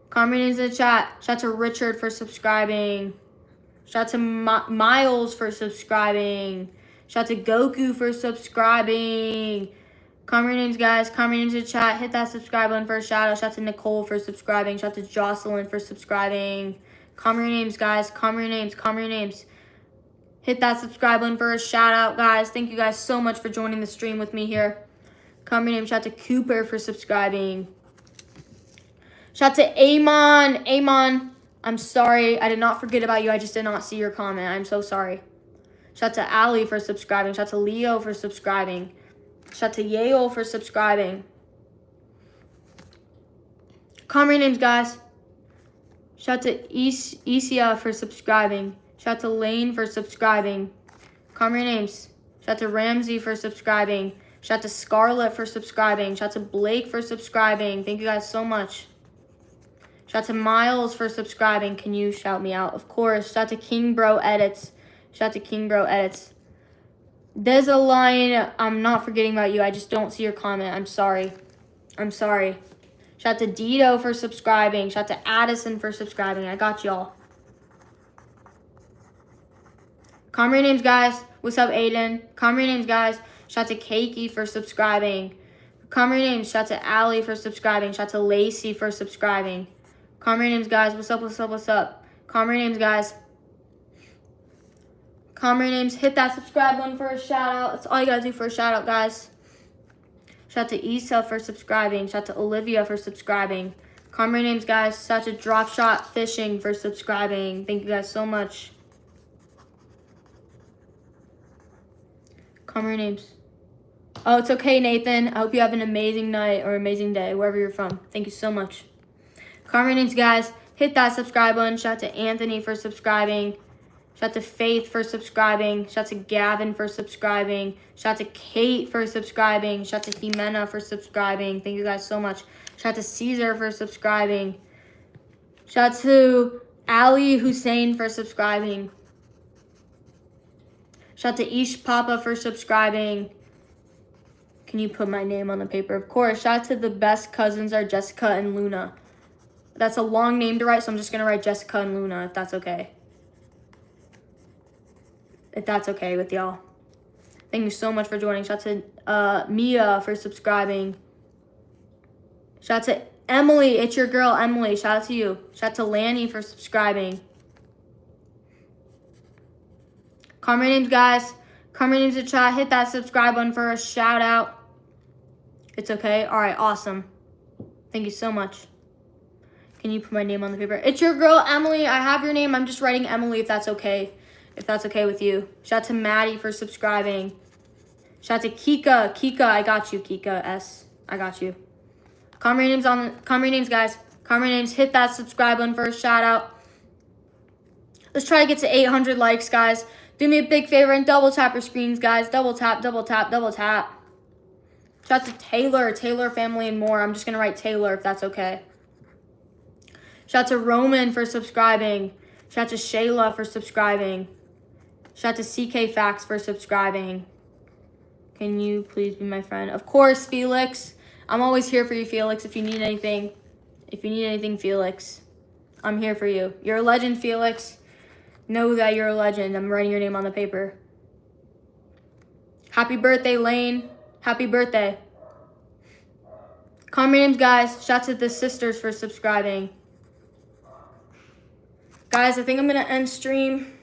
Comment your names in the chat. Shout out to Richard for subscribing. Shout out to Miles for subscribing. Shout out to Goku for subscribing. Comment your names, guys. Comment your names in the chat. Hit that subscribe button for a shout out. Shout out to Nicole for subscribing. Shout out to Jocelyn for subscribing. Comment your names, guys. Comment your names. Comment your names. Hit that subscribe button for a shout out, guys. Thank you guys so much for joining the stream with me here. Comment your name. Shout out to Cooper for subscribing. Shout out to Amon. Amon, I'm sorry. I did not forget about you. I just did not see your comment. I'm so sorry. Shout out to Ali for subscribing. Shout out to Leo for subscribing. Shout out to Yale for subscribing. Comment your names, guys. Shout out to Isia for subscribing. Shout out to Lane for subscribing. Comment your names. Shout out to Ramsey for subscribing. Shout out to Scarlett for subscribing. Shout out to Blake for subscribing. Thank you guys so much. Shout out to Miles for subscribing. Can you shout me out? Of course. Shout out to King Bro Edits. Shout out to King Bro Edits. There's a line. I'm not forgetting about you. I just don't see your comment. I'm sorry. I'm sorry. Shout out to Dito for subscribing. Shout out to Addison for subscribing. I got y'all. Comment your names, guys. What's up, Aiden? Comment your names, guys. Shout out to Keiki for subscribing. Comment your names. Shout out to Allie for subscribing. Shout out to Lacey for subscribing. Comment your names, guys. What's up, what's up, what's up? Comment your names, guys. Comment your names. Hit that subscribe button for a shout out. That's all you gotta do for a shout out, guys. Shout out to Issa for subscribing. Shout out to Olivia for subscribing. Comment your names, guys. Shout out to Drop Shot Fishing for subscribing. Thank you guys so much. Comment your names. Oh, it's okay, Nathan. I hope you have an amazing night or amazing day, wherever you're from. Thank you so much. Comment your names, guys. Hit that subscribe button. Shout out to Anthony for subscribing. Shout out to Faith for subscribing. Shout out to Gavin for subscribing. Shout out to Kate for subscribing. Shout out to Jimena for subscribing. Thank you guys so much. Shout out to Caesar for subscribing. Shout out to Ali Hussein for subscribing. Shout out to Ish Papa for subscribing. Can you put my name on the paper? Of course. Shout out to the best cousins are Jessica and Luna. That's a long name to write, so I'm just going to write Jessica and Luna, if that's okay. If that's okay with y'all. Thank you so much for joining. Shout out to Mia for subscribing. Shout out to Emily. It's your girl, Emily. Shout out to you. Shout out to Lanny for subscribing. Comment your names, guys. Comment your names in the chat. Hit that subscribe button for a shout out. It's okay? All right, awesome. Thank you so much. Can you put my name on the paper? It's your girl, Emily. I have your name. I'm just writing Emily if that's okay. If that's okay with you. Shout out to Maddie for subscribing. Shout out to Kika. Kika, I got you. Kika S. I got you. Comment your names, guys. Comment your names. Hit that subscribe button for a shout out. Let's try to get to 800 likes, guys. Do me a big favor and double tap your screens, guys. Double tap, double tap, double tap. Shout out to Taylor, Taylor family and more. I'm just going to write Taylor if that's okay. Shout out to Roman for subscribing. Shout out to Shayla for subscribing. Shout out to CK Facts for subscribing. Can you please be my friend? Of course, Felix. I'm always here for you, Felix, if you need anything. If you need anything, Felix, I'm here for you. You're a legend, Felix. Know that you're a legend. I'm writing your name on the paper. Happy birthday, Lane. Happy birthday. Comment your names, guys. Shout out to the sisters for subscribing. Guys, I think I'm going to end stream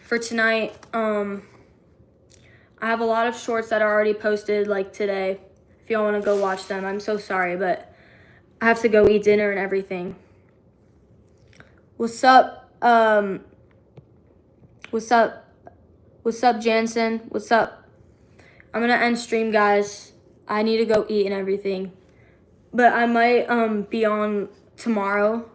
for tonight. I have a lot of shorts that are already posted, like today. If y'all want to go watch them, I'm so sorry, but I have to go eat dinner and everything. What's up? What's up? What's up, Jansen? What's up? I'm going to end stream, guys. I need to go eat and everything. But I might be on tomorrow.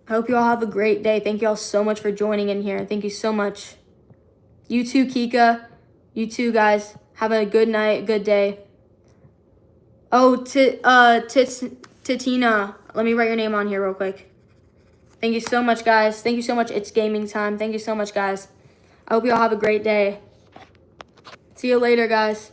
I hope you all have a great day. Thank you all so much for joining in here. Thank you so much. You too, Kika. You too, guys. Have a good night, good day. Oh, Titina. Let me write your name on here real quick. Thank you so much, guys. Thank you so much. It's gaming time. Thank you so much, guys. I hope you all have a great day. See you later, guys.